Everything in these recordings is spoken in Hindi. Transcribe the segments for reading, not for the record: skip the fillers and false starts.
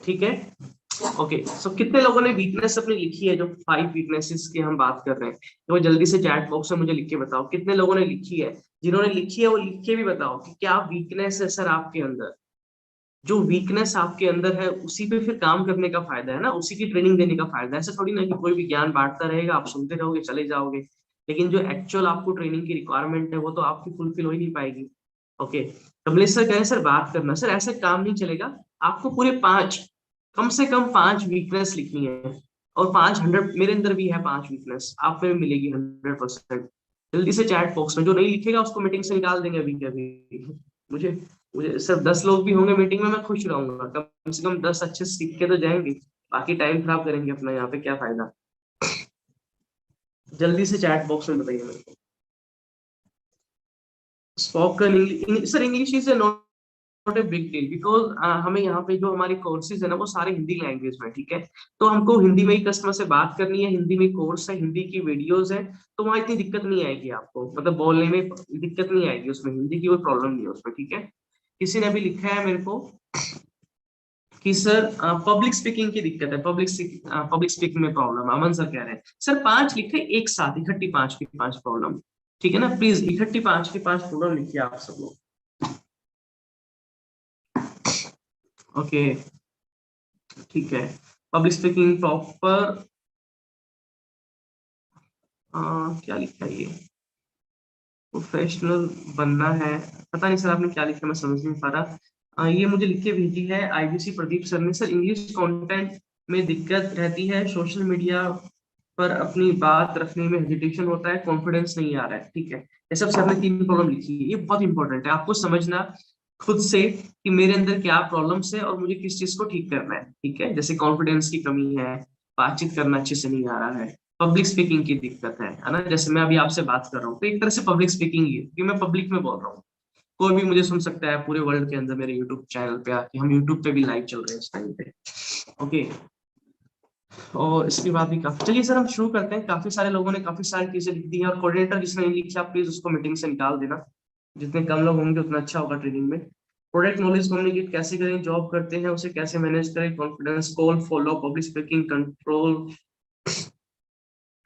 ठीक है। ओके, सो कितने लोगों ने वीकनेस अपनी लिखी है? जो 5 वीकनेसेस की हम बात कर रहे हैं, तो वो जल्दी से चैट बॉक्स में मुझे लिख के बताओ कितने लोगों ने लिखी है। जिन्होंने लिखी है वो लिख के भी बताओ कि क्या वीकनेस है सर आपके अंदर। जो वीकनेस आपके अंदर है उसी पे फिर काम करने का फायदा है ना, उसी की ट्रेनिंग देने का फायदा है। ऐसा थोड़ी ना कि कोई भी ज्ञान बांटता रहेगा, आप सुनते रहोगे चले जाओगे, लेकिन जो एक्चुअल आपको ट्रेनिंग की रिक्वायरमेंट है वो तो आपकी फुलफिल हो ही नहीं पाएगी। ओके, कमलेश सर कह रहे हैं सर बात करना। सर ऐसे काम नहीं चलेगा, आपको पूरे 5, कम से कम 5 वीकनेस लिखनी है। और 500 मेरे अंदर भी है, 5 वीकनेस आप में भी मिलेगी 100%। जल्दी से चैट बॉक्स में, जो नहीं लिखेगा उसको मीटिंग से निकाल देंगे अभी के अभी। मुझे मुझे सिर्फ 10 लोग भी होंगे मीटिंग में, मैं खुश रहूंगा। कम से कम 10 अच्छे सीख के तो जाएंगे, बाकी टाइम खराब करेंगे अपना यहाँ पे, क्या फायदा। जल्दी से चैट बॉक्स में बताइए मेरे को। Spoken English, sir English is not a big deal, because हमें यहाँ पे जो हमारी कोर्सेज है ना वो सारे हिंदी लैंग्वेज में, ठीक है। तो हमको हिंदी में ही कस्टमर से बात करनी है, हिंदी में कोर्स है, हिंदी की वीडियोस है। तो वहाँ इतनी दिक्कत नहीं आएगी आपको, मतलब बोलने में दिक्कत नहीं आएगी उसमें, हिंदी की कोई प्रॉब्लम नहीं है उसमें, ठीक है। किसी ने अभी लिखा है मेरे को कि सर पब्लिक स्पीकिंग की दिक्कत है, पब्लिक स्पीकिंग में प्रॉब्लम है। अमन सर कह रहे हैं सर 5 लिखे एक साथ, इकट्ठी 5 की 5 प्रॉब्लम, ठीक है ना। प्लीज इकट्ठी 5 की 5 प्रॉब्लम लिखिए आप सब लोग। ओके, ठीक है। पब्लिक स्पीकिंग प्रॉपर, क्या लिखा है ये? प्रोफेशनल बनना है, पता नहीं सर आपने क्या लिखा, मैं समझ नहीं पा रहा। ये मुझे लिख के भेजी है आईबीसी प्रदीप सर ने। सर इंग्लिश कंटेंट में दिक्कत रहती है, सोशल मीडिया पर अपनी बात रखने में हेजिटेशन होता है, कॉन्फिडेंस नहीं आ रहा है, ठीक है। ये सब सर ने 3 प्रॉब्लम लिखी है, ये बहुत इंपॉर्टेंट है आपको समझना खुद से कि मेरे अंदर क्या प्रॉब्लम्स है और मुझे किस चीज को ठीक करना है, ठीक है। जैसे कॉन्फिडेंस की कमी है, बातचीत करना अच्छे से नहीं आ रहा है, पब्लिक स्पीकिंग की दिक्कत है ना। जैसे मैं अभी आपसे बात कर रहा हूँ तो एक तरह से पब्लिक स्पीकिंग ही है, क्योंकि मैं पब्लिक में बोल रहा हूँ। कोई भी मुझे सुन सकता है पूरे वर्ल्ड के अंदर मेरे यूट्यूब चैनल पे आके, हम यूट्यूब पे भी लाइव चल रहे हैं इस टाइम पे। ओके, और इसके बाद भी काफी, चलिए सर हम शुरू करते हैं। काफी सारे लोगों ने काफी सारी चीजें लिख दी है, और कोऑर्डिनेटर जिसने नहीं लिखी आप प्लीज उसको मीटिंग से निकाल देना। जितने कम लोग होंगे उतना अच्छा होगा ट्रेनिंग में। प्रोडक्ट नॉलेज कम्युनिकेट कैसे करें, जॉब करते हैं उसे कैसे मैनेज करें, confidence, call follow, public speaking control.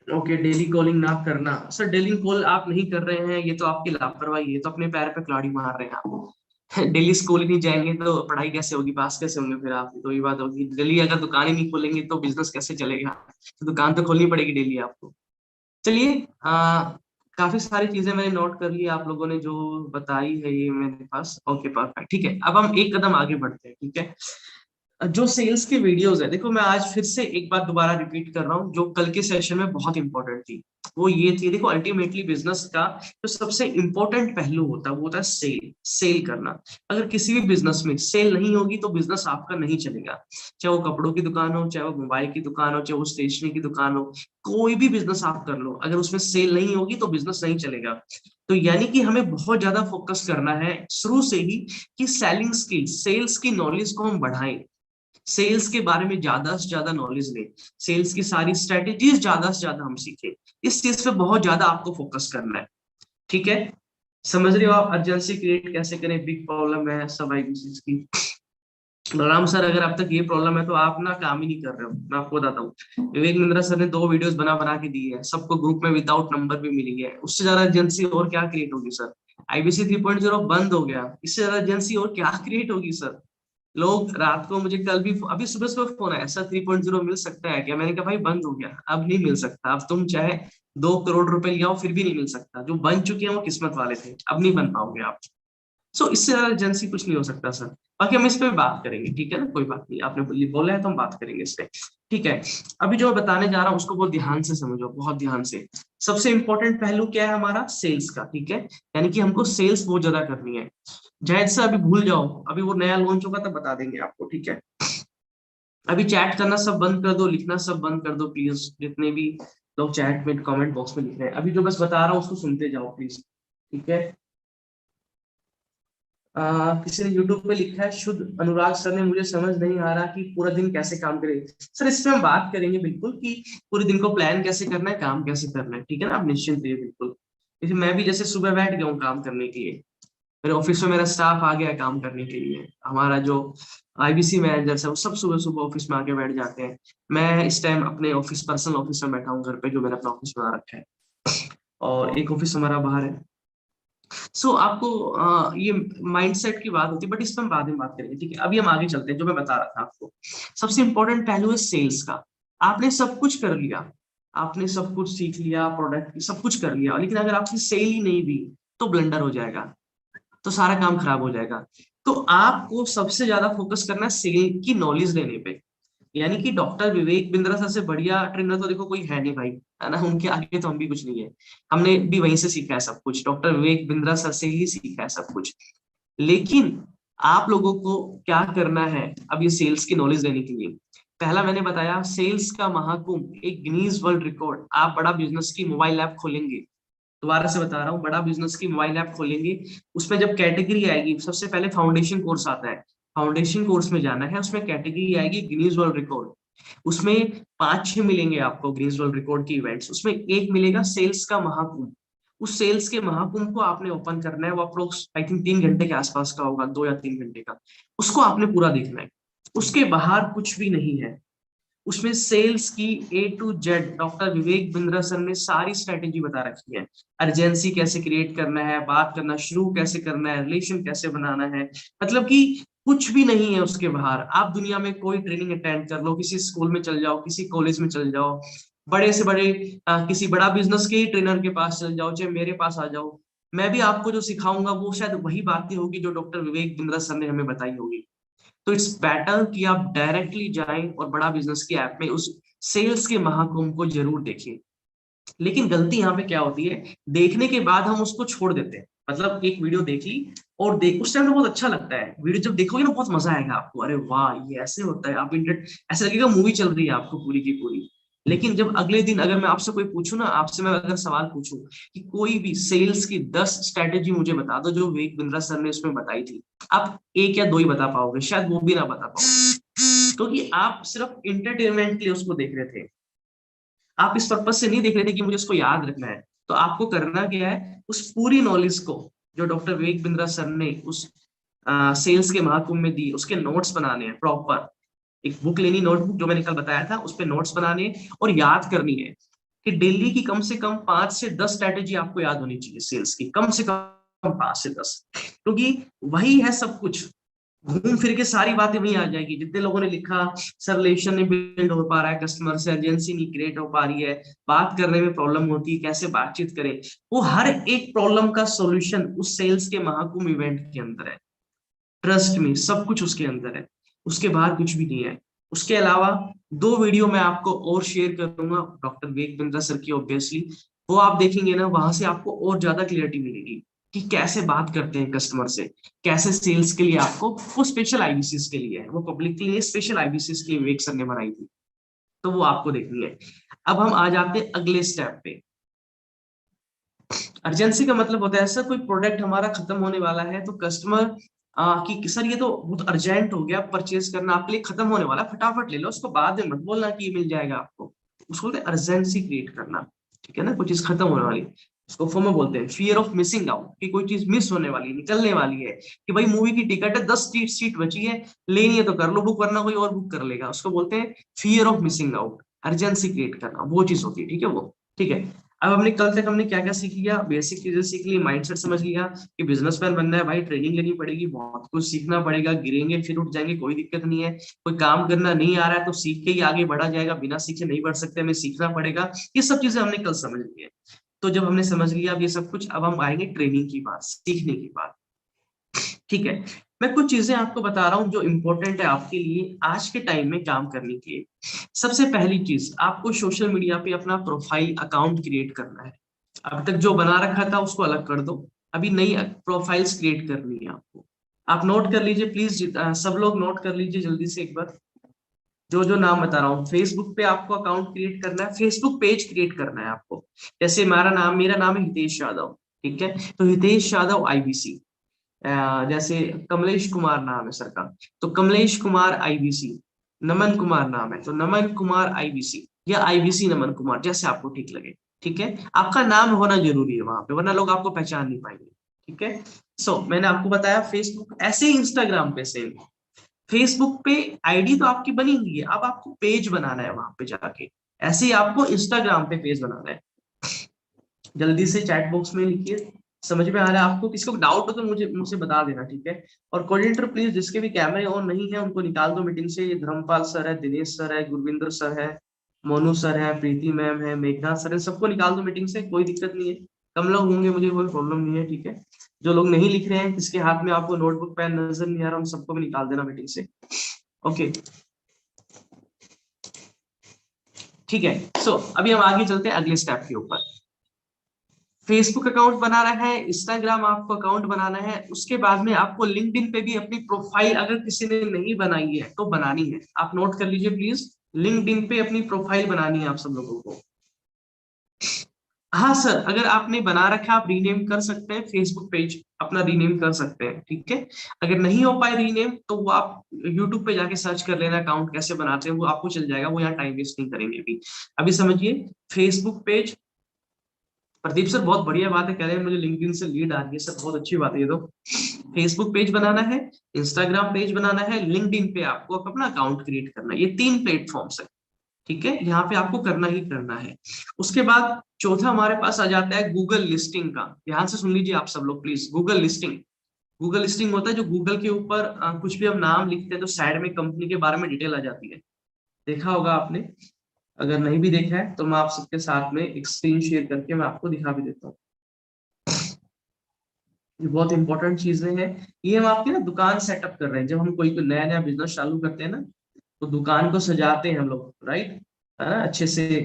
Okay, daily calling ना करना। सर डेली कॉल आप नहीं कर रहे हैं, ये तो आपकी लापरवाही है, ये तो अपने पैर पे कुल्हाड़ी मार रहे हैं आप। डेली स्कूल ही नहीं जाएंगे तो पढ़ाई कैसे होगी, पास कैसे होंगे फिर आप, तो ये बात होगी। डेली अगर दुकान ही नहीं खोलेंगे तो बिजनेस कैसे चलेगा, तो दुकान तो खोलनी पड़ेगी डेली आपको। चलिए, काफी सारी चीजें मैंने नोट कर ली, आप लोगों ने जो बताई है ये मेरे पास। ओके परफेक्ट, ठीक है। अब हम एक कदम आगे बढ़ते हैं, ठीक है। जो सेल्स की वीडियोस है, देखो मैं आज फिर से एक बार दोबारा रिपीट कर रहा हूँ, जो कल के सेशन में बहुत इंपॉर्टेंट थी। वो ये थी, देखो अल्टीमेटली बिजनेस का जो सबसे इंपॉर्टेंट पहलू होता है वो होता है सेल, सेल करना। अगर किसी भी बिजनेस में सेल नहीं होगी तो बिजनेस आपका नहीं चलेगा। चाहे वो कपड़ों की दुकान हो, चाहे वो मोबाइल की दुकान हो, चाहे वो स्टेशनरी की दुकान हो, कोई भी बिजनेस आप कर लो, अगर उसमें सेल नहीं होगी तो बिजनेस नहीं चलेगा। तो यानी कि हमें बहुत ज्यादा फोकस करना है शुरू से ही कि सेलिंग स्किल, सेल्स की नॉलेज को हम बढ़ाएं, सेल्स के बारे में ज्यादा से ज्यादा नॉलेज लें, सेल्स की सारी स्ट्रेटेजीज ज्यादा से ज्यादा हम सीखें। इस चीज पे बहुत ज्यादा आपको फोकस करना है, ठीक है। समझ रहे हो आप? अर्जेंसी क्रिएट कैसे करें, बिग प्रॉब्लम है सब आई चीज की। बलराम सर अगर अब तक ये प्रॉब्लम है तो आप ना काम ही नहीं कर रहे हो, मैं आपको बताता हूँ। विवेक मिंद्रा सर ने 2 वीडियोस बना बना के दी है, सबको ग्रुप में विदाउट नंबर भी मिली है। उससे ज्यादा एजेंसी और क्या क्रिएट होगी सर? आईबीसी 3.0 बंद हो गया, इससे ज्यादा एजेंसी और क्या क्रिएट होगी सर? लोग रात को मुझे कल भी, अभी सुबह सुबह फोन आया, ऐसा 3.0 मिल सकता है क्या? मैंने कहा भाई बंद हो गया, अब नहीं मिल सकता। अब तुम चाहे 2 करोड़ रुपए ले आओ फिर भी नहीं मिल सकता। जो बन चुके हैं वो किस्मत वाले थे, अब नहीं बन पाओगे आप। सो इससे ज्यादा एजेंसी कुछ नहीं हो सकता सर। बाकी हम इस पे बात करेंगे, ठीक है ना, कोई बात नहीं, आपने बोला है तो हम बात करेंगे इस पे, ठीक है। अभी जो मैं बताने जा रहा हूँ उसको बहुत ध्यान से समझो, बहुत ध्यान से। सबसे इंपॉर्टेंट पहलू क्या है हमारा? सेल्स का, ठीक है। यानी कि हमको सेल्स बहुत ज्यादा करनी है। जायद से अभी भूल जाओ, अभी वो नया लॉन्च होगा तब बता देंगे आपको, ठीक है। अभी चैट करना सब बंद कर दो, लिखना सब बंद कर दो प्लीज। जितने भी लोग चैट में कमेंट बॉक्स में लिख रहे हैं, अभी जो बस बता रहा हूँ उसको सुनते जाओ प्लीज, ठीक है। किसी ने यूट्यूब पे लिखा है, शुद्ध अनुराग सर ने, मुझे समझ नहीं आ रहा कि पूरा दिन कैसे काम करें। सर इस पे हम बात करेंगे बिल्कुल कि पूरे दिन को प्लान कैसे करना है, काम कैसे करना है, ठीक है ना। आप निश्चिंत रहिए बिल्कुल। जैसे मैं भी जैसे सुबह बैठ गया हूँ काम करने के लिए, मेरे ऑफिस में मेरा स्टाफ आ गया है काम करने के लिए। हमारा जो आईबीसी मैनेजर्स है वो सब सुबह सुबह ऑफिस में आके बैठ जाते हैं। मैं इस टाइम अपने ऑफिस, पर्सनल ऑफिस में बैठा हूँ घर पे, जो मैंने अपना ऑफिस बना रखा है, और एक ऑफिस हमारा बाहर है। सो आपको ये माइंडसेट की बात होती है, बट इस पर हम बाद में बात करेंगे, ठीक है। अभी हम आगे चलते हैं, जो मैं बता रहा था आपको। सबसे इंपॉर्टेंट पहलू है सेल्स का। आपने सब कुछ कर लिया, आपने सब कुछ सीख लिया, प्रोडक्ट सब कुछ कर लिया, लेकिन अगर आपकी सेल ही नहीं हुई तो ब्लंडर हो जाएगा, तो सारा काम खराब हो जाएगा। तो आपको सबसे ज्यादा फोकस करना है सेल की नॉलेज लेने पे। यानी कि डॉक्टर विवेक बिंद्रा सर से बढ़िया ट्रेनर तो देखो कोई है नहीं भाई, है ना। उनके आगे तो हम भी कुछ नहीं है, हमने भी वहीं से सीखा है सब कुछ, डॉक्टर विवेक बिंद्रा सर से ही सीखा है सब कुछ। लेकिन आप लोगों को क्या करना है अब ये सेल्स की नॉलेज लेने के लिए? पहला मैंने बताया, सेल्स का महाकुंभ, एक गिनीज वर्ल्ड रिकॉर्ड। आप बड़ा बिजनेस की मोबाइल ऐप खोलेंगे, दोबारा से बता रहा हूँ, बड़ा बिजनेस की मोबाइल ऐप खोलेंगे, उसमें जब कैटेगरी आएगी, सबसे पहले फाउंडेशन कोर्स आता है, फाउंडेशन कोर्स में जाना है, उसमें कैटेगरी आएगी गिनीज वर्ल्ड रिकॉर्ड। उसमें 5-6 मिलेंगे आपको गिनीज वर्ल्ड रिकॉर्ड की इवेंट्स, उसमें एक मिलेगा सेल्स का महाकुंभ। उस सेल्स के महाकुंभ को आपने ओपन करना है, वो अप्रोक्स आई थिंक 3 घंटे के आसपास का होगा, 2 या 3 घंटे का। उसको आपने पूरा देखना है, उसके बाहर कुछ भी नहीं है। उसमें सेल्स की A to Z doctor Vivek Bindra sir ने सारी स्ट्रेटेजी बता रखी है। अर्जेंसी कैसे क्रिएट करना है, बात करना शुरू कैसे करना है, रिलेशन कैसे बनाना है, मतलब कि कुछ भी नहीं है उसके बाहर। आप दुनिया में कोई ट्रेनिंग अटेंड कर लो, किसी स्कूल में चल जाओ, किसी कॉलेज में चल जाओ, बड़े से बड़े किसी बड़ा बिजनेस के ट्रेनर के पास चल जाओ, चाहे मेरे पास आ जाओ, मैं भी आपको जो सिखाऊंगा वो शायद वही बातें होगी जो डॉक्टर विवेक बिंद्रा सर ने हमें बताई होगी। तो इट्स बेटर कि आप डायरेक्टली जाएं और बड़ा बिजनेस की ऐप में उस सेल्स के महाकुंभ को जरूर देखें। लेकिन गलती यहाँ पे क्या होती है, देखने के बाद हम उसको छोड़ देते हैं। मतलब एक वीडियो देख ली और देख, उस टाइम तो बहुत अच्छा लगता है, वीडियो जब देखोगे ना बहुत मजा आएगा आपको, अरे वाह ये ऐसे होता है, आप ऐसा लगेगा मूवी चल रही है आपको पूरी की पूरी। लेकिन जब अगले दिन अगर मैं आपसे कोई पूछूं ना, आपसे मैं अगर सवाल पूछूं कि कोई भी सेल्स की 10 स्ट्रेटेजी मुझे बता दो जो विवेक बिंद्रा सर ने उसमें बताई थी, आप एक या दो ही बता पाओगे, शायद वो भी ना बता पाओगे, क्योंकि आप सिर्फ इंटरटेनमेंट के लिए उसको देख रहे थे। आप इस पर्पज से नहीं देख रहे थे कि मुझे उसको याद रखना है। तो आपको करना क्या है, उस पूरी नॉलेज को जो डॉक्टर विवेक बिंद्रा सर ने उस सेल्स के महाकुंभ में दी, उसके नोट्स बनाने हैं प्रॉपर। एक बुक लेनी, नोटबुक जो मैंने कल बताया था, उस पे नोट्स बनाने हैं और याद करनी है कि डेली की कम से कम 5 से 10 स्ट्रैटेजी आपको याद होनी चाहिए सेल्स की, कम से कम 5 से 10, क्योंकि वही है सब कुछ। घूम फिर के सारी बातें वहीं आ जाएगी, जितने लोगों ने लिखा सर रिलेशन नहीं बिल्ड हो पा रहा है, कस्टमर से अर्जेंसी नहीं क्रिएट हो पा रही है, बात करने में प्रॉब्लम होती है, कैसे बातचीत करें, वो हर एक प्रॉब्लम का सॉल्यूशन उस सेल्स के महाकुंभ इवेंट के अंदर है। ट्रस्ट में सब कुछ उसके अंदर है, उसके बाहर कुछ भी नहीं है। उसके अलावा 2 वीडियो मैं आपको और शेयर करूंगा डॉक्टर विवेक बिंद्रा सर की, ऑब्वियसली वो आप देखेंगे ना, वहां से आपको और ज्यादा क्लियरिटी मिलेगी कि कैसे बात करते हैं कस्टमर से, कैसे सेल्स के लिए आपको, वो स्पेशल आईबीसीएस के लिए है, वो पब्लिक के लिए स्पेशल आईबीसीएस के लिए विवेक सर ने बनाई थी, तो वो आपको देखनी है। अब हम आ जाते हैं अगले स्टेप पे। अर्जेंसी का मतलब होता है सर कोई प्रोडक्ट हमारा खत्म होने वाला है, तो कस्टमर कि सर ये तो बहुत अर्जेंट हो गया, परचेज करना आपके लिए खत्म होने वाला, फटाफट ले लो उसको, बाद में मत बोलना कि ये मिल जाएगा आपको। उसको बोलते हैं अर्जेंसी क्रिएट करना, ठीक है ना, कोई चीज खत्म होने वाली। उसको फोमो बोलते हैं, फियर ऑफ मिसिंग आउट, कि कोई चीज मिस होने वाली, निकलने वाली है, कि भाई मूवी की टिकट है, 10 सीट सीट बची है, लेनी है तो कर लो बुक, वरना कोई और बुक कर लेगा। उसको बोलते हैं fear of missing out, urgency create करना, वो चीज होती है, ठीक है वो, ठीक है। अब हमने कल तक हमने क्या क्या सीख लिया, बेसिक चीजें सीख ली, माइंडसेट समझ लिया कि बिजनेसमैन बनना है भाई, ट्रेनिंग लेनी पड़ेगी, बहुत कुछ सीखना पड़ेगा, गिरेंगे फिर उठ जाएंगे, कोई दिक्कत नहीं है। कोई काम करना नहीं आ रहा है तो सीख के ही आगे बढ़ा जाएगा, बिना सीखे नहीं बढ़ सकते, हमें सीखना पड़ेगा। ये सब चीजें हमने कल समझ ली है। तो जब हमने समझ लिया अब ये सब कुछ, अब हम आएंगे ट्रेनिंग की बात, सीखने की बात, ठीक है। मैं कुछ चीजें आपको बता रहा हूं जो इंपॉर्टेंट है आपके लिए आज के टाइम में काम करने के लिए। सबसे पहली चीज, आपको सोशल मीडिया पे अपना प्रोफाइल अकाउंट क्रिएट करना है। अब तक जो बना रखा था उसको अलग कर दो, अभी नई प्रोफाइल्स क्रिएट करनी है आपको। आप नोट कर लीजिए प्लीज, सब लोग नोट कर लीजिए जल्दी से एक बार, जो जो नाम बता रहा हूँ। फेसबुक पे आपको अकाउंट क्रिएट करना है, फेसबुक पेज क्रिएट करना है आपको। जैसे मेरा नाम है हितेश यादव, ठीक है, तो हितेश यादव आईबीसी। जैसे कमलेश कुमार नाम है सर का, तो कमलेश कुमार आईबीसी। नमन कुमार नाम है तो नमन कुमार आईबीसी, या आईबीसी नमन कुमार, जैसे आपको ठीक लगे, ठीक है। आपका नाम होना जरूरी है वहां पे, वरना लोग आपको पहचान नहीं पाएंगे, ठीक है। मैंने आपको बताया फेसबुक, ऐसे ही इंस्टाग्राम पे सेम, फेसबुक पे आईडी तो आपकी बनी हुई है, अब आपको पेज बनाना है वहां पे जाके। ऐसे ही आपको इंस्टाग्राम पे पेज बनाना है। जल्दी से चैट बॉक्स में लिखिए। समझ में आ रहा है आपको? किसी को डाउट हो तो मुझे मुझसे बता देना, ठीक है। और कोऑर्डिनेटर प्लीज, जिसके भी कैमरे ऑन नहीं है उनको निकाल दो मीटिंग से। ये धर्मपाल सर है, दिनेश सर है, गुरविंदर सर है, मोनू सर है, प्रीति मैम है, मेघनाथ सर है, सबको निकाल दो मीटिंग से, कोई दिक्कत नहीं है। कम लोग होंगे, मुझे कोई प्रॉब्लम नहीं है, ठीक है। जो लोग नहीं लिख रहे हैं, किसके हाथ में आपको नोटबुक पेन नजर नहीं आ रहा, उन सबको भी निकाल देना मीटिंग से। ओके, ठीक है। सो अभी हम आगे चलते हैं अगले स्टेप के ऊपर। फेसबुक अकाउंट बनाना है, इंस्टाग्राम आपको अकाउंट बनाना है, उसके बाद में आपको लिंक्डइन पे भी अपनी प्रोफाइल अगर किसी ने नहीं बनाई है तो बनानी है। आप नोट कर लीजिए प्लीज, लिंक्डइन पे अपनी प्रोफाइल बनानी है आप सब लोगों को। हाँ सर, अगर आपने बना रखा आप रीनेम कर सकते हैं, फेसबुक पेज अपना रीनेम कर सकते हैं, ठीक है। अगर नहीं हो पाए रीनेम तो वो आप यूट्यूब पे जाके सर्च कर लेना अकाउंट कैसे बनाते हैं, वो आपको चल जाएगा, वो यहाँ टाइम वेस्ट नहीं करेंगे अभी। अभी समझिए, फेसबुक पेज। प्रदीप सर बहुत बढ़िया बात है, कह रहे हैं मुझे लिंक्डइन से लीड आ रही है, सर बहुत अच्छी बात है ये तो। फेसबुक पेज बनाना है, इंस्टाग्राम पेज बनाना है, लिंक्डइन पे आपको अपना अकाउंट क्रिएट करना है, ये 3 प्लेटफॉर्म्स है, ठीक है। यहाँ पे आपको करना ही करना है। उसके बाद चौथा हमारे पास आ जाता है गूगल लिस्टिंग का। ध्यान से सुन लीजिए आप सब लोग please, Google listing. Google listing होता है जो गूगल के ऊपर कुछ भी हम नाम लिखते हैं तो साइड में कंपनी के बारे में डिटेल आ जाती है। देखा होगा आपने, अगर नहीं भी देखा है तो मैं आप सबके साथ में एक स्क्रीन शेयर करके मैं आपको दिखा भी देता हूँ। ये बहुत इंपॉर्टेंट चीजें हैं। ये हम आपकी ना दुकान सेटअप कर रहे हैं, जब हम कोई नया नया बिजनेस चालू करते हैं ना, तो दुकान को सजाते हैं हम लोग, राइट, है ना, अच्छे से।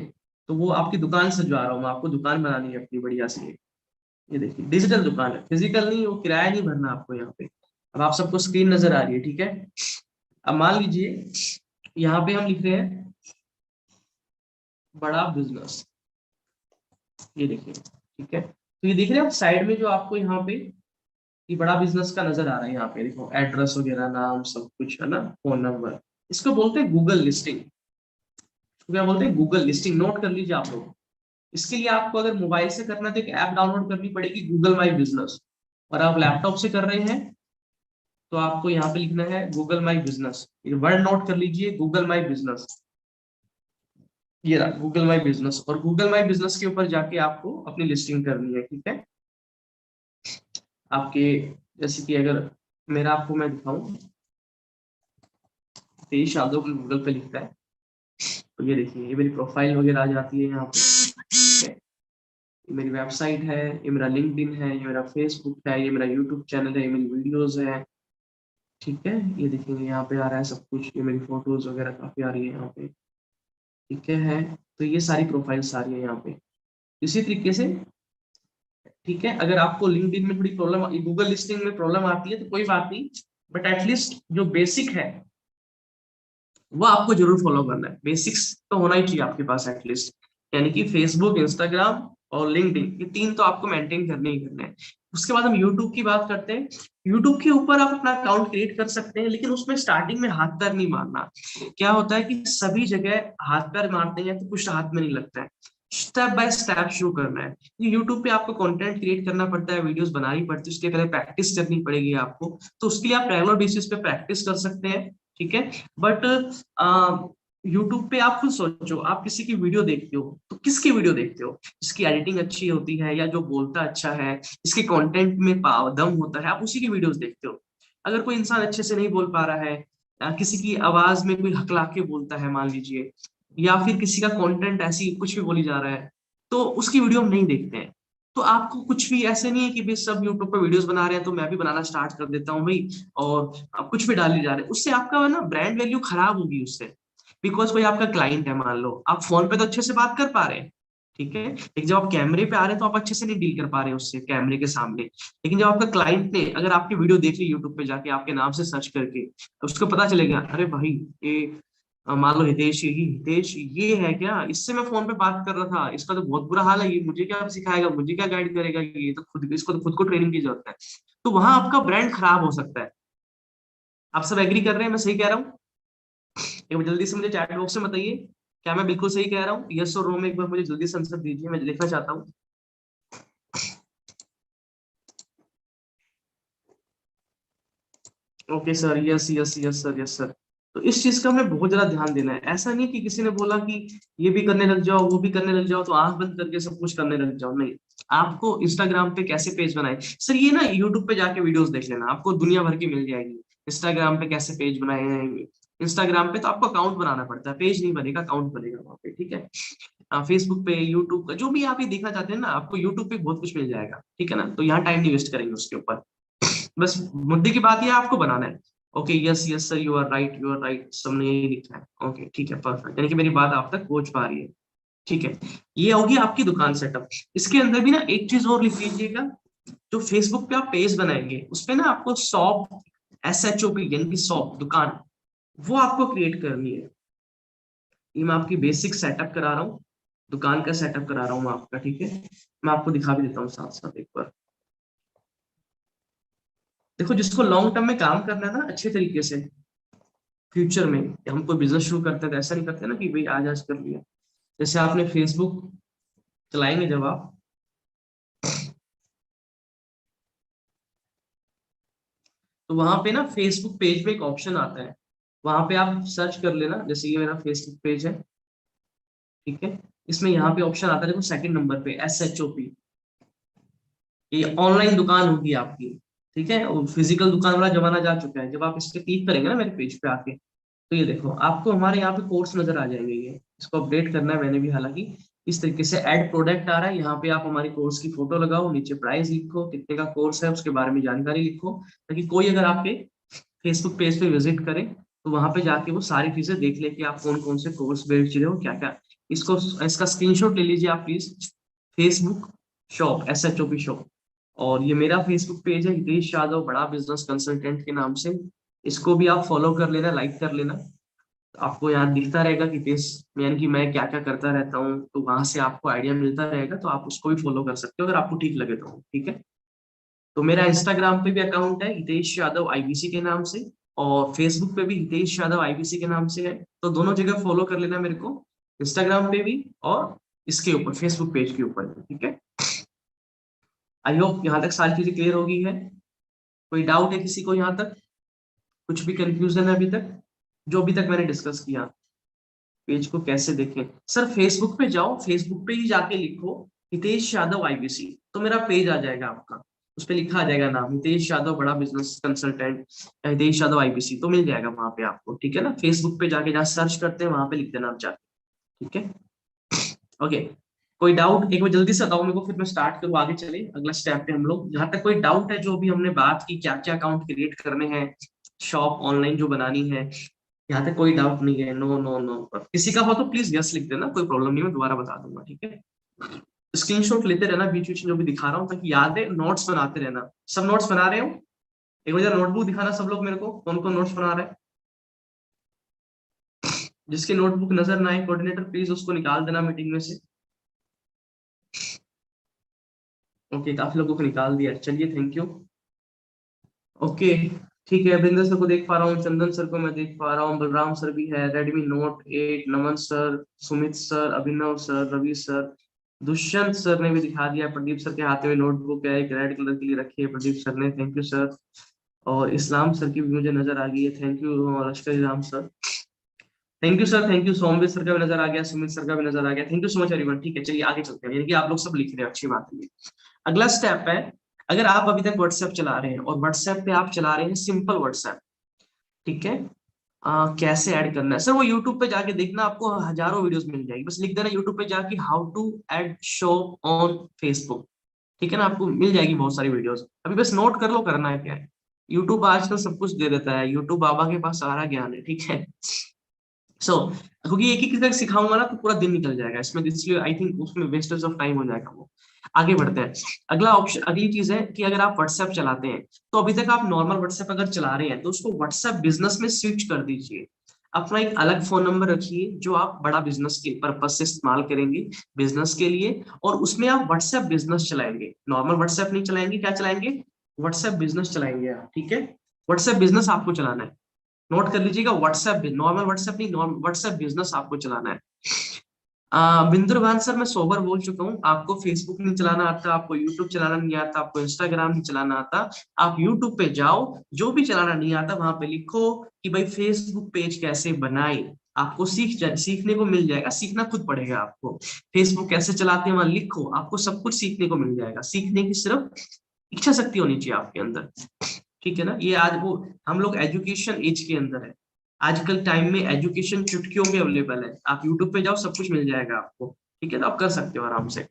तो वो आपकी दुकान सजवा रहा हूँ मैं, आपको दुकान बनानी है अपनी बढ़िया सी। ये देखिए डिजिटल दुकान है, फिजिकल नहीं, वो किराया नहीं भरना आपको यहाँ पे। अब आप सबको स्क्रीन नजर आ रही है, ठीक है। अब मान लीजिए यहाँ पे हम लिख रहे हैं बड़ा बिजनेस, ये देखिए, ठीक है। तो ये देख रहे हैं आप साइड में जो आपको यहाँ पे ये बड़ा बिजनेस का नजर आ रहा है, यहाँ पे देखो एड्रेस वगैरह, नाम सब कुछ है ना, फोन नंबर। इसको बोलते हैं गूगल लिस्टिंग। क्या बोलते हैं? Google listing. नोट कर लीजिए आप लोग। इसके लिए आपको अगर मोबाइल से करना है तो एक ऐप डाउनलोड करनी पड़ेगी, गूगल माई बिजनेस। और आप लैपटॉप से कर रहे हैं तो आपको यहाँ पे लिखना है गूगल माई बिजनेस। ये वर्ड नोट कर लीजिए, गूगल माई बिजनेस। ये रहा गूगल माई बिजनेस, और गूगल माई बिजनेस के ऊपर जाके आपको अपनी लिस्टिंग करनी है, ठीक है। आपके जैसे कि अगर मेरा आपको मैं दिखाऊं, तेईस यादव गूगल पे लिखता है, तो ये देखिए ये मेरी प्रोफाइल वगैरह आ जाती है यहाँ पे, ठीक है। ये मेरी वेबसाइट है, ये मेरा लिंक्डइन है, ये मेरा फेसबुक है, ये मेरा यूट्यूब चैनल है, ये मेरी वीडियोस है, ठीक है। ये देखेंगे यहाँ पे आ रहा है सब कुछ, ये मेरी फोटोज वगैरह काफी आ रही है यहाँ पे, ठीक है। तो ये सारी प्रोफाइल्स आ रही है यहाँ पे इसी तरीके से, ठीक है। अगर आपको लिंक्डइन में थोड़ी प्रॉब्लम, गूगल लिस्टिंग में प्रॉब्लम आती है तो कोई बात नहीं, बट एटलीस्ट जो बेसिक है वो आपको जरूर फॉलो करना है। बेसिक्स तो होना ही चाहिए आपके पास एटलीस्ट, यानी कि फेसबुक, इंस्टाग्राम और लिंक्डइन, ये 3 तो आपको मेंटेन करने ही करने हैं। उसके बाद हम यूट्यूब की बात करते हैं। यूट्यूब के ऊपर आप अपना अकाउंट क्रिएट कर सकते हैं, लेकिन उसमें स्टार्टिंग में हाथ पैर नहीं मारना। क्या होता है कि सभी जगह हाथ पैर मारते हैं तो कुछ हाथ में नहीं लगता है। स्टेप बाय स्टेप शुरू करना है। यूट्यूब पे आपको कंटेंट क्रिएट करना पड़ता है, वीडियोस बनानी पड़ती है, उसके पहले प्रैक्टिस करनी पड़ेगी आपको। तो उसके लिए आप रेगुलर बेसिस पे प्रैक्टिस कर सकते हैं, ठीक है। बट यूट्यूब पे आप खुद सोचो, आप किसी की वीडियो देखते हो तो किसकी वीडियो देखते हो? जिसकी एडिटिंग अच्छी होती है या जो बोलता अच्छा है, इसके कंटेंट में पाव दम होता है, आप उसी की वीडियोस देखते हो। अगर कोई इंसान अच्छे से नहीं बोल पा रहा है, किसी की आवाज में कोई हकला के बोलता है मान लीजिए, या फिर किसी का कंटेंट ऐसी कुछ भी बोली जा रहा है, तो उसकी वीडियो हम नहीं देखते हैं। तो आपको कुछ भी ऐसे नहीं है कि भाई सब यूट्यूब पर वीडियोस बना रहे हैं तो मैं भी बनाना स्टार्ट कर देता हूँ भाई, और आप कुछ भी डाले जा रहे हैं, उससे आपका ना ब्रांड वैल्यू खराब होगी उससे। बिकॉज कोई आपका क्लाइंट है, मान लो आप फोन पे तो अच्छे से बात कर पा रहे हैं, ठीक है, लेकिन जब आप कैमरे पे आ रहे हैं तो आप अच्छे से नहीं डील कर पा रहे हैं उससे कैमरे के सामने। लेकिन जब आपका क्लाइंट ने अगर आपकी वीडियो देख ली यूट्यूब पे जाके आपके नाम से सर्च करके, तो उसको पता चलेगा अरे भाई ये मान लो हितेश, ही हितेश ये है क्या, इससे मैं फोन पे बात कर रहा था, इसका तो बहुत बुरा हाल है, ये मुझे क्या सिखाएगा, मुझे क्या गाइड करेगा, ये तो खुद, इसको तो खुद को ट्रेनिंग की जरूरत है। तो वहां आपका ब्रांड खराब हो सकता है। आप सब एग्री कर रहे हैं मैं सही कह रहा हूँ? एक बार जल्दी से मुझे चैट बॉक्स में बताइए, क्या मैं बिल्कुल सही कह रहा हूँ? यस और नो में एक बार मुझे जल्दी से आंसर दीजिए, मैं लिखना चाहता हूँ। Okay sir, yes yes yes sir, yes sir. तो इस चीज का हमें बहुत ज्यादा ध्यान देना है। ऐसा नहीं कि किसी ने बोला कि ये भी करने लग जाओ वो भी करने लग जाओ तो आंख बंद करके सब कुछ करने लग जाओ, नहीं। आपको इंस्टाग्राम पे कैसे पेज बनाए सर, ये ना यूट्यूब पे जाके वीडियोस देख लेना, आपको दुनिया भर की मिल जाएगी। इंस्टाग्राम पे कैसे पेज बनाए हैं, इंस्टाग्राम पे तो आपको अकाउंट बनाना पड़ता है, पेज नहीं बनेगा, अकाउंट बनेगा वहाँ पे, ठीक है। फेसबुक पे, यूट्यूब का जो भी आप ये देखना चाहते हैं ना, आपको यूट्यूब पे बहुत कुछ मिल जाएगा, ठीक है ना। तो यहाँ टाइम नहीं वेस्ट करेंगे उसके ऊपर। बस मुद्दे की बात ये है, आपको बनाना है। Okay, yes yes sir, you are right, you are right, सबने यही लिखा है। ओके ठीक है, परफेक्ट, यानी कि मेरी बात आप तक पहुंच पा रही है। ठीक है, ये होगी आपकी दुकान सेटअप। इसके अंदर भी ना एक चीज और लिख लीजिएगा, जो फेसबुक पे आप पेज बनाएंगे उस पे ना आपको शॉप, SHOP यानी कि शॉप, दुकान, वो आपको क्रिएट करनी है। ये मैं आपकी बेसिक सेटअप करा रहा हूँ, दुकान का सेटअप करा रहा हूँ मैं आपका, ठीक है। मैं आपको दिखा भी देता हूँ साथ साथ एक बार। देखो, जिसको लॉन्ग टर्म में काम करना है ना अच्छे तरीके से, फ्यूचर में हम कोई बिजनेस शुरू करते हैं तो ऐसा नहीं करते ना कि भाई आज आज कर लिया। जैसे आपने फेसबुक चलाएंगे जब आप, तो वहां पे ना फेसबुक पेज में एक ऑप्शन आता है, वहां पे आप सर्च कर लेना। जैसे ये मेरा फेसबुक पेज है, ठीक है। इसमें यहाँ पे ऑप्शन आता है, देखो सेकंड नंबर पे SHOP, ये ऑनलाइन दुकान होगी आपकी, ठीक है। और फिजिकल दुकान वाला जमाना जा चुका है। जब आप इस पे क्लिक करेंगे ना मेरे पेज पे आके, तो ये देखो आपको हमारे यहाँ पे कोर्स नजर आ जाएंगे। ये इसको अपडेट करना है मैंने भी, हालांकि इस तरीके से ऐड प्रोडक्ट आ रहा है। यहाँ पे आप हमारी कोर्स की फोटो लगाओ, नीचे प्राइस लिखो, कितने का कोर्स है उसके बारे में जानकारी लिखो, ताकि कोई अगर आपके फेसबुक पेज पे विजिट करे तो वहां पे जाके वो सारी चीजें देख ले कि आप कौन कौन से कोर्स बेच रहे हो, क्या क्या। इसको, इसका स्क्रीनशॉट ले लीजिए आप please. Facebook shop, SHOP shop. और ये मेरा फेसबुक पेज है, हितेश यादव, बड़ा बिजनेस कंसल्टेंट के नाम से। इसको भी आप फॉलो कर लेना, लाइक कर लेना। आपको यहाँ दिखता रहेगा कि देश, यानी कि मैं क्या क्या करता रहता हूँ, तो वहां से आपको आइडिया मिलता रहेगा, तो आप उसको भी फॉलो कर सकते हो अगर आपको ठीक लगे तो, ठीक है। तो मेरा इंस्टाग्राम पे भी अकाउंट है हितेश यादव IBC के नाम से, और फेसबुक पे भी हितेश यादव IBC के नाम से है। तो दोनों जगह फॉलो कर लेना मेरे को, इंस्टाग्राम पे भी और इसके ऊपर फेसबुक पेज के ऊपर, ठीक है। आई होप यहाँ तक सारी चीजें क्लियर होगी है। कोई डाउट है किसी को यहाँ तक, कुछ भी कंफ्यूजन है अभी तक, जो अभी तक मैंने डिस्कस किया। पेज को कैसे देखें सर, फेसबुक पे जाओ, फेसबुक पे ही जाके लिखो हितेश यादव IBC, तो मेरा पेज आ जाएगा आपका। उस पे लिखा आ जाएगा नाम, हितेश यादव, बड़ा business consultant, Hitesh Yadav IBC, तो मिल जाएगा वहां पे आपको, ठीक है ना। फेसबुक पे जाके जहाँ सर्च करते हैं वहां पे लिख देना आप जाके, ठीक है। ओके, कोई डाउट एक बार जल्दी से बताओ मेरे को, फिर मैं स्टार्ट करूँ, आगे चले अगला स्टेप पे हम लोग। जहाँ तक कोई डाउट है, जो भी हमने बात की, क्या क्या अकाउंट क्रिएट करने हैं, शॉप ऑनलाइन जो बनानी है, यहाँ तक कोई डाउट नहीं है? नो नो नो, किसी का हो तो प्लीज यस लिख देना, कोई प्रॉब्लम नहीं, मैं दोबारा बता दूंगा, ठीक है। स्क्रीनशॉट लेते रहना बीच बीच में जो भी दिखा रहा हूँ, ताकि याद है। नोट्स बनाते रहना। सब नोट्स बना रहे हो? एक बार नोटबुक दिखाना सब लोग मेरे को, कौन कौन नोट्स बना रहे हैं। जिसकी नोटबुक नजर ना आए कोऑर्डिनेटर, प्लीज उसको निकाल देना मीटिंग में से। ओके, काफी लोगों को निकाल दिया, चलिए थैंक यू। ओके, ठीक है। अभिंदर सर को देख पा रहा हूँ, चंदन सर को मैं देख पा रहा हूँ, बलराम सर भी है, Redmi Note 8, Naman sir, Sumit sir, Abhinav sir, Ravi sir, Dushyant sir ने भी दिखा दिया। प्रदीप सर के हाथ में नोटबुक है, एक रेड कलर के लिए रखी है प्रदीप सर ने, थैंक यू सर। और इस्लाम सर की भी मुझे नजर आ गई है, thank you. Lashkar Ram sir, thank you sir, thank you. Somvir sir का भी नजर आ गया, सुमित सर का भी नजर आ गया, thank you so much everyone. ठीक है, चलिए आगे चलते हैं, यानी कि आप लोग सब लिख रहे हैं, अच्छी बात है ये। अगला स्टेप है, अगर आप अभी तक व्हाट्सएप चला रहे हैं और व्हाट्सएप पे आप चला रहे हैं सिंपल व्हाट्सएप, ठीक है। कैसे ऐड करना है सर, वो यूट्यूब पे जाके देखना, आपको हजारों वीडियोस मिल जाएगी। बस लिख देना यूट्यूब पे जाके how to add shop on Facebook, ठीक है ना, आपको मिल जाएगी बहुत सारी वीडियोस। अभी बस नोट कर लो करना है क्या है। यूट्यूब आजकल सब कुछ दे देता है, यूट्यूब बाबा के पास सारा ज्ञान है, ठीक है। सो क्योंकि एक ही तरह सिखाऊंगा ना तो पूरा दिन निकल जाएगा इसमें, इसलिए आई थिंक उसमें वेस्टेज ऑफ टाइम हो जाएगा वो। आगे बढ़ते हैं। अगला ऑप्शन, अगली चीज है कि अगर आप व्हाट्सएप चलाते हैं, तो अभी तक आप नॉर्मल व्हाट्सएप अगर चला रहे हैं तो उसको व्हाट्सएप बिजनेस में स्विच कर दीजिए। अपना एक अलग फोन नंबर रखिए जो आप बड़ा बिजनेस के पर्पज से इस्तेमाल करेंगे, बिजनेस के लिए, और उसमें आप व्हाट्सएप बिजनेस चलाएंगे, नॉर्मल व्हाट्सएप नहीं चलाएंगे। क्या चलाएंगे? व्हाट्सएप बिजनेस चलाएंगे आप, ठीक है। व्हाट्सएप बिजनेस आपको चलाना है, नोट कर लीजिएगा। व्हाट्सएप, नॉर्मल व्हाट्सएप नहीं, व्हाट्सएप बिजनेस आपको चलाना है। बिंदुरभान सर, मैं सोबर बोल चुका हूँ। आपको फेसबुक नहीं चलाना आता, आपको यूट्यूब चलाना नहीं आता, आपको इंस्टाग्राम नहीं चलाना आता, आप यूट्यूब पे जाओ, जो भी चलाना नहीं आता वहां पे लिखो कि भाई फेसबुक पेज कैसे बनाए। आपको सीखने को मिल जाएगा, सीखना खुद पड़ेगा आपको। फेसबुक कैसे चलाते हैं वहां लिखो, आपको सब कुछ सीखने को मिल जाएगा। सीखने की सिर्फ इच्छा शक्ति होनी चाहिए आपके अंदर। ठीक है ना? ये आज वो हम लोग एजुकेशन एज के अंदर है। आजकल टाइम में एजुकेशन चुटकियों में अवेलेबल है। आप यूट्यूब पे जाओ, सब कुछ मिल जाएगा आपको। ठीक है, तो आप कर सकते हो आराम से।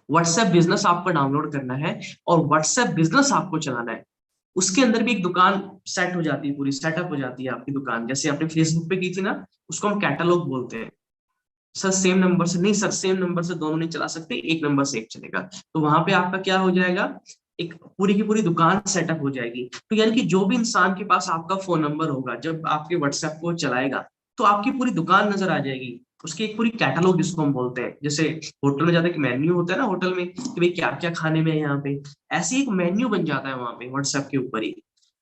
व्हाट्सएप बिजनेस आपको डाउनलोड करना है और व्हाट्सएप बिजनेस आपको चलाना है। उसके अंदर भी एक दुकान सेट हो जाती है, पूरी सेटअप हो जाती है आपकी दुकान। जैसे आपने फेसबुक पे की थी ना, उसको हम कैटलॉग बोलते हैं। सर सेम नंबर से नहीं, सर सेम नंबर से दोनों नहीं चला सकते, एक नंबर से एक चलेगा। तो वहां पे आपका क्या हो जाएगा, एक पूरी की पूरी दुकान सेटअप हो जाएगी। तो यानी कि जो भी इंसान के पास आपका फोन नंबर होगा, जब आपके व्हाट्सएप को चलाएगा, तो आपकी पूरी दुकान नजर आ जाएगी। उसकी एक पूरी कैटलॉग जिसको हम बोलते हैं। जैसे होटल में ज्यादा एक मेन्यू होता है ना होटल में, कि भाई क्या क्या खाने में है यहाँ पे, ऐसे एक मेन्यू बन जाता है वहां पे व्हाट्सएप के ऊपर ही,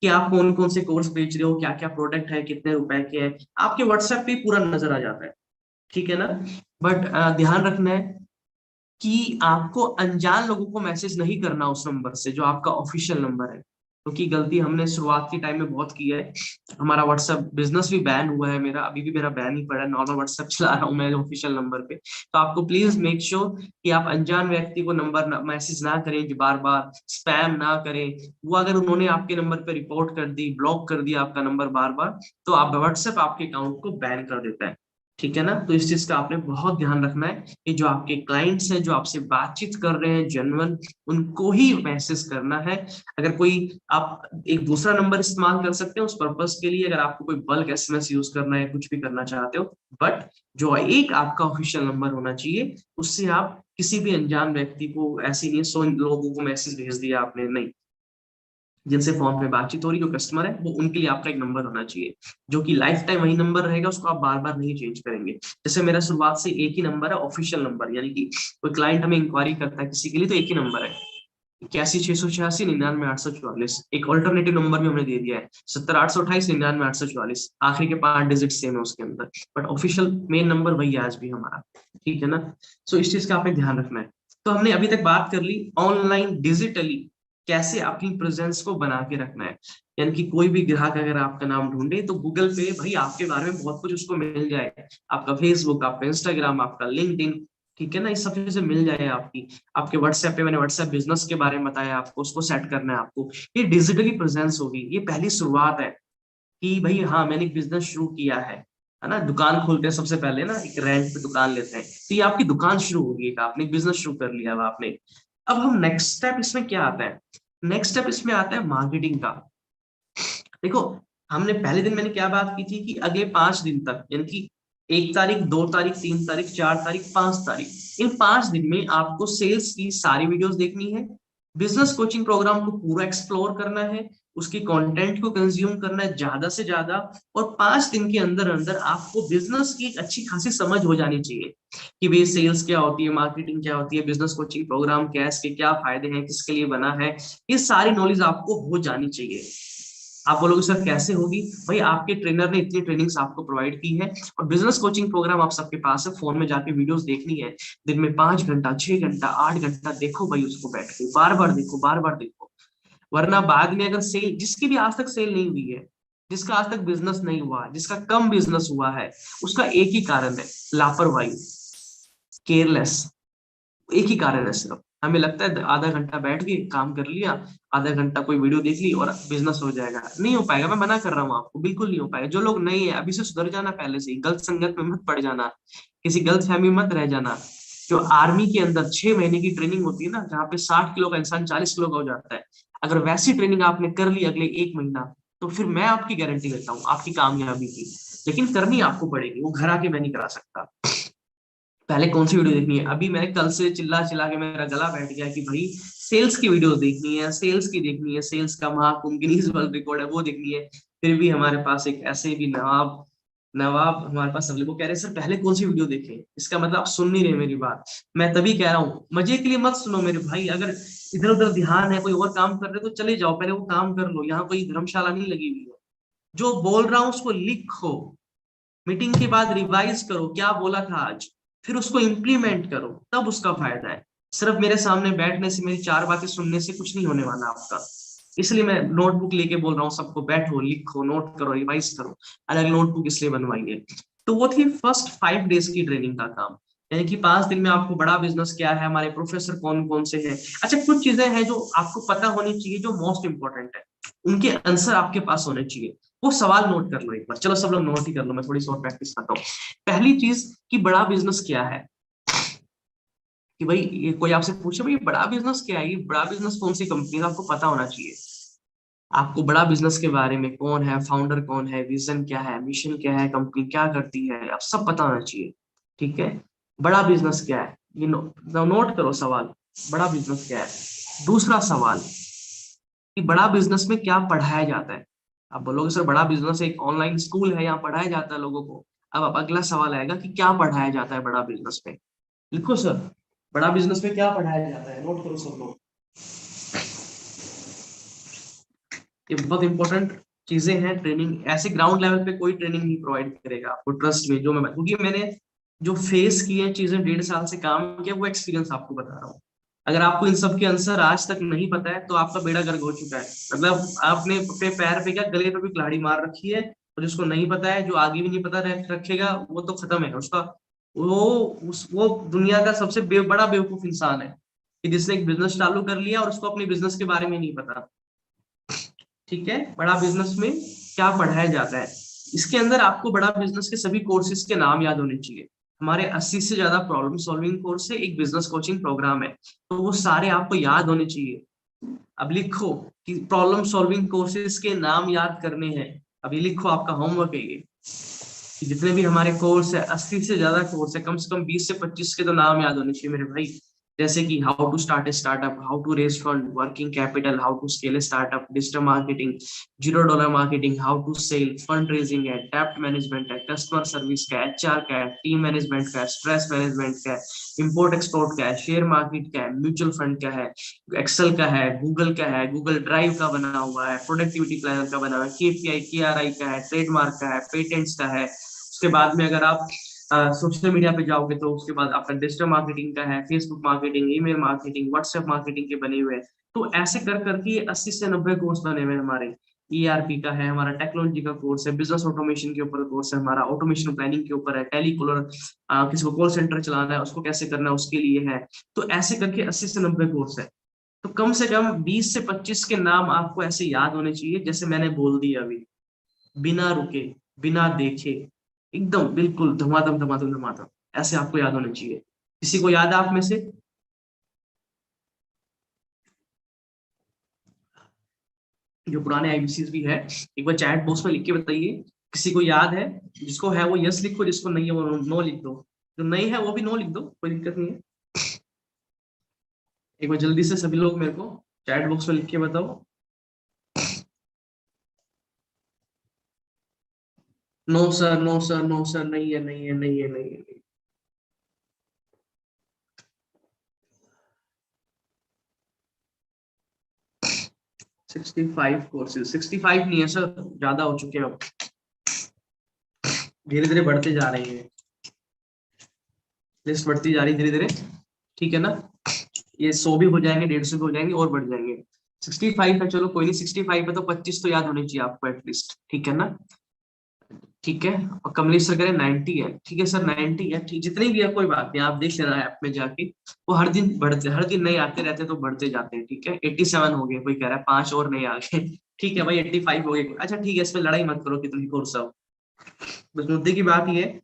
कि आप कौन कौन से कोर्स बेच रहे हो, क्या क्या प्रोडक्ट है, कितने रुपए के हैं, आपके व्हाट्सएप पे पूरा नजर आ जाता है। ठीक है ना? बट ध्यान रखना है कि आपको अनजान लोगों को मैसेज नहीं करना उस नंबर से, जो आपका ऑफिशियल नंबर है। क्योंकि गलती हमने शुरुआत के टाइम में बहुत की है। हमारा व्हाट्सएप बिजनेस भी बैन हुआ है, मेरा अभी भी मेरा बैन ही पड़ा है। नॉर्मल व्हाट्सएप चला रहा हूँ मैं ऑफिशियल नंबर पे। तो आपको प्लीज मेक श्योर कि आप अनजान व्यक्ति को नंबर मैसेज ना करें, जो बार बार स्पैम ना करें। वो अगर उन्होंने आपके नंबर पे रिपोर्ट कर दी, ब्लॉक कर दिया आपका नंबर बार बार, तो आप व्हाट्सएप आपके अकाउंट को बैन कर देता है। ठीक है ना? तो इस चीज का आपने बहुत ध्यान रखना है कि जो आपके क्लाइंट्स हैं, जो आपसे बातचीत कर रहे हैं जेन्युइन, उनको ही मैसेज करना है। अगर कोई आप एक दूसरा नंबर इस्तेमाल कर सकते हैं उस पर्पस के लिए, अगर आपको कोई बल्क एसएमएस यूज करना है, कुछ भी करना चाहते हो, बट जो एक आपका ऑफिशियल नंबर होना चाहिए, उससे आप किसी भी अनजान व्यक्ति को, ऐसे नहीं 100 लोगों को मैसेज भेज दिया आपने, नहीं। जिनसे फोन पे बातचीत हो रही, जो कस्टमर है, वो उनके लिए आपका एक नंबर होना चाहिए, जो कि लाइफ टाइम वही नंबर रहेगा, उसको आप बार बार नहीं चेंज करेंगे। जैसे मेरा शुरुआत से एक ही नंबर है ऑफिशियल नंबर, यानी कि कोई क्लाइंट हमें इंक्वायरी करता है किसी के लिए, तो एक ही नंबर है, 81 686 99 844। एक ऑल्टरनेटिव नंबर भी हमने दे दिया है, 70 828 99 844। आखिरी के 5 डिजिट सेम है उसके अंदर, बट ऑफिशियल मेन नंबर वही है आज भी हमारा। ठीक है ना? सो इस चीज का आपने ध्यान रखना है। तो हमने अभी तक बात कर ली ऑनलाइन डिजिटली कैसे अपनी प्रेजेंस को बना के रखना है। यानी कि कोई भी ग्राहक अगर आपका नाम ढूंढे, तो गूगल पे भाई आपके बारे में बहुत कुछ उसको मिल जाए। आपका फेसबुक, आपका इंस्टाग्राम, आपका लिंक्डइन, ठीक है ना, इस सब चीजें मिल जाए आपकी। आपके व्हाट्सएप पे मैंने व्हाट्सएप बिजनेस के बारे में बताया आपको, उसको सेट करना है आपको। ये डिजिटली प्रेजेंस होगी, ये पहली शुरुआत है कि भाई हाँ मैंने एक बिजनेस शुरू किया है ना? दुकान खोलते हैं सबसे पहले ना, एक रेंट पे दुकान लेते हैं, तो ये आपकी दुकान शुरू होगी, एक आपने बिजनेस शुरू कर लिया अब आपने। अब हम नेक्स्ट स्टेप इसमें क्या आता है, नेक्स्ट स्टेप इसमें आता है मार्केटिंग का। देखो, हमने पहले दिन मैंने क्या बात की थी कि अगले 5 दिन तक, यानी कि 1 तारीख, 2 तारीख, 3 तारीख, 4 तारीख, 5 तारीख, इन 5 दिन में आपको सेल्स की सारी वीडियोस देखनी है, बिजनेस कोचिंग प्रोग्राम को पूरा एक्सप्लोर करना है, उसके कंटेंट को कंज्यूम करना है ज्यादा से ज्यादा। और 5 दिन के अंदर अंदर आपको बिजनेस की एक अच्छी खासी समझ हो जानी चाहिए कि भाई सेल्स क्या होती है, मार्केटिंग क्या होती है, बिजनेस कोचिंग प्रोग्राम क्या है, इसके क्या फायदे हैं, किसके लिए बना है, ये सारी नॉलेज आपको हो जानी चाहिए। आप बोलोगे सर कैसे होगी? भाई आपके ट्रेनर ने इतनी ट्रेनिंग्स आपको प्रोवाइड की है, और बिजनेस कोचिंग प्रोग्राम आप सबके पास है, फोन में जाके वीडियोस देखनी है। दिन में 5 घंटा, 6 घंटा, 8 घंटा देखो भाई, उसको बैठ के बार बार देखो, बार बार देखो। वरना बाद में अगर सेल, जिसकी भी आज तक सेल नहीं हुई है, जिसका आज तक बिजनेस नहीं हुआ, जिसका कम बिजनेस हुआ है, उसका एक ही कारण है, लापरवाही, केयरलेस। एक ही कारण है सिर्फ, हमें लगता है आधा घंटा बैठ के काम कर लिया, आधा घंटा कोई वीडियो देख ली और बिजनेस हो जाएगा। नहीं हो पाएगा, मैं मना कर रहा हूँ आपको, बिल्कुल नहीं हो पाएगा। जो लोग नहीं है अभी से सुधर जाना, पहले से ही गलत संगत में मत पड़ जाना, किसी गलत फहमी में मत रह जाना। जो आर्मी के अंदर 6 महीने की ट्रेनिंग होती है ना, जहाँ पे 60 किलो का इंसान 40 किलो का हो जाता है, अगर वैसी ट्रेनिंग आपने कर ली अगले 1 महीना, तो फिर मैं आपकी गारंटी देता हूँ आपकी कामयाबी की। लेकिन करनी आपको पड़ेगी, वो घर आके मैं नहीं करा सकता। पहले कौन सी वीडियो देखनी है? अभी मैंने कल से चिल्ला चिल्ला के मेरा गला बैठ गया कि भाई सेल्स की वीडियो देखनी है, सेल्स की देखनी है, सेल्स का महाकुंभ गिनीज वर्ल्ड रिकॉर्ड है वो देखनी है। फिर भी हमारे पास एक ऐसे भी नवाब नवाब हमारे पास अगले, वो कह रहे सर पहले कौन सी वीडियो देखें। इसका मतलब आप सुन नहीं रहे मेरी बात। मैं तभी कह रहा हूँ, मजे के लिए मत सुनो मेरे भाई। अगर इधर उधर ध्यान है, कोई और काम कर रहे हो, तो चले जाओ, पहले वो काम कर लो। यहाँ कोई धर्मशाला नहीं लगी हुई है। जो बोल रहा हूँ उसको लिखो, मीटिंग के बाद रिवाइज करो, क्या बोला था आज, फिर उसको इम्प्लीमेंट करो, तब उसका फायदा है। सिर्फ मेरे सामने बैठने से, मेरी चार बातें सुनने से कुछ नहीं होने वाला आपका। इसलिए मैं नोटबुक लेके बोल रहा हूँ सबको, बैठो, लिखो, नोट करो, रिवाइज करो। अलग नोटबुक इसलिए बनवाई है। तो वो थी फर्स्ट 5 डेज की ट्रेनिंग का काम। यानी कि 5 दिन में आपको बड़ा बिजनेस क्या है, हमारे प्रोफेसर कौन कौन से हैं। अच्छा, कुछ चीजें हैं जो आपको पता होनी चाहिए, जो मोस्ट इंपॉर्टेंट है, उनके आंसर आपके पास होने चाहिए। वो सवाल नोट कर लो एक बार, चलो सब लोग नोट ही कर लो, मैं थोड़ी सी और प्रैक्टिस करता हूँ। पहली चीज कि बड़ा बिजनेस क्या है। कि भाई ये कोई आपसे पूछे भाई बड़ा बिजनेस क्या है, ये बड़ा बिजनेस कौन सी कंपनी है, आपको पता होना चाहिए। आपको बड़ा बिजनेस के बारे में, कौन है फाउंडर, कौन है, विजन क्या है, मिशन क्या है, कंपनी क्या करती है, आप सब पता होना चाहिए। ठीक है। बड़ा बिजनेस क्या है, ये नोट करो सवाल। बड़ा बिजनेस क्या है। दूसरा सवाल कि बड़ा बिजनेस में क्या पढ़ाया जाता है। आप बोलोगे सर बड़ा बिजनेस एक ऑनलाइन स्कूल है, यहाँ पढ़ाया जाता है लोगों को। अब अगला सवाल आएगा कि क्या पढ़ाया जाता है बड़ा बिजनेस में। लिखो सर, बड़ा बिजनेस में क्या पढ़ाया जाता है, नोट करो सब लोग। ये बहुत इंपॉर्टेंट चीजें हैं। ट्रेनिंग ऐसे ग्राउंड लेवल पे कोई ट्रेनिंग नहीं प्रोवाइड करेगा आपको, ट्रस्ट में, जो मैं, क्योंकि मैंने जो फेस किए चीजें, 1.5 साल से काम किया, वो एक्सपीरियंस आपको बता रहा हूँ। अगर आपको इन सब के आंसर आज तक नहीं पता है तो आपका बेड़ा गर्क हो चुका है। मतलब आपने अपने पैर पे क्या, गले पे भी कुल्हाड़ी मार रखी है। और जिसको नहीं पता है, जो आगे भी नहीं पता रखेगा, वो तो खत्म है उसका। वो वो दुनिया का सबसे बड़ा बेवकूफ इंसान है, कि जिसने एक बिजनेस चालू कर लिया और उसको अपने बिजनेस के बारे में नहीं पता। ठीक है। बड़ा बिजनेस में क्या पढ़ाया जाता है, इसके अंदर आपको बड़ा बिजनेस के सभी कोर्सेज के नाम याद होने चाहिए। हमारे 80 से ज्यादा प्रॉब्लम सॉल्विंग कोर्स है, एक बिजनेस कोचिंग प्रोग्राम है, तो वो सारे आपको याद होने चाहिए। अब लिखो कि प्रॉब्लम सॉल्विंग कोर्सेज के नाम याद करने हैं। अब ये लिखो, आपका होमवर्क है ये, कि जितने भी हमारे कोर्स है, 80 से ज्यादा कोर्स है, कम से कम 20 से 25 के तो नाम याद होने चाहिए मेरे भाई। जैसे कि how to start a startup, how to raise fund, working capital, how to scale a startup, digital marketing, $0 marketing, how to sell, fund raising है, डेप्ट मैनेजमेंट है, कस्टमर सर्विस का है, एचआर का है, टीम मैनेजमेंट का है, स्ट्रेस मैनेजमेंट का है, इंपोर्ट एक्सपोर्ट का है, शेयर मार्केट का है, म्यूचुअल फंड का है, एक्सेल का है, गूगल का है, गूगल ड्राइव का बना हुआ है, प्रोडक्टिविटी प्लानर का बना हुआ है, केपीआई केआरआई का है, ट्रेडमार्क का है, पेटेंट्स का है। उसके बाद में अगर आप सोशल मीडिया पे जाओगे तो उसके बाद आपका डिजिटल मार्केटिंग का है, Facebook marketing, email marketing, WhatsApp marketing के बने हुए हैं। तो ऐसे कर करके 80 से 90 कोर्स बने हुए हैं हमारे। ईआरपी का है हमारा, टेक्नोलॉजी का कोर्स है, बिजनेस ऑटोमेशन के ऊपर कोर्स है हमारा, ऑटोमेशन प्लानिंग के ऊपर है, टेलीकॉलर, किसी को कॉल सेंटर चलाना है उसको कैसे करना है उसके लिए है। तो ऐसे करके 80 से 90 कोर्स है। तो कम से कम 20 से 25 के नाम आपको ऐसे याद होने चाहिए, जैसे मैंने बोल दिया अभी, बिना रुके, बिना देखे, एकदम बिल्कुल धमाधम धमाधम धमाधम, ऐसे आपको याद होने चाहिए। किसी को याद है आप में से? जो पुराने आईबीसी भी है, एक बार चैट बॉक्स में लिख के बताइए। किसी को याद है? जिसको है वो यस लिखो, जिसको नहीं है वो नो लिख दो। जो नहीं है वो भी नो लिख दो, कोई दिक्कत नहीं है। एक बार जल्दी से सभी लोग मेरे को चैट बॉक्स में लिख के बताओ। No sir, no sir, no sir, नहीं है, नहीं है, नहीं है, नहीं है, नहीं है। 65 कोर्सेज, 65 नहीं है सर, ज्यादा हो चुके हैं अब, धीरे धीरे बढ़ते जा रही है, लिस्ट बढ़ती जा रही है धीरे धीरे। ठीक है ना। ये 100 भी हो जाएंगे, 150 भी हो जाएंगे, और बढ़ जाएंगे। 65 है, चलो कोई नहीं, 65 है तो 25 तो याद होनी चाहिए आपको एटलीस्ट। ठीक है ना। ठीक है। और कमलेश सर कह रहे 90 है, ठीक है सर 90 है, ठीक, जितनी भी है कोई बात नहीं, आप देख लेना ऐप में जाके। वो हर दिन बढ़ते, हर दिन नए आते रहते हैं तो बढ़ते जाते हैं। ठीक है। 87 हो गए, कोई कह रहा है 5 और नए आ गए। ठीक है भाई, 85 हो गए। अच्छा ठीक है, इसमें लड़ाई मत करो कितनी कोर्स है। बस मुद्दे की बात ये है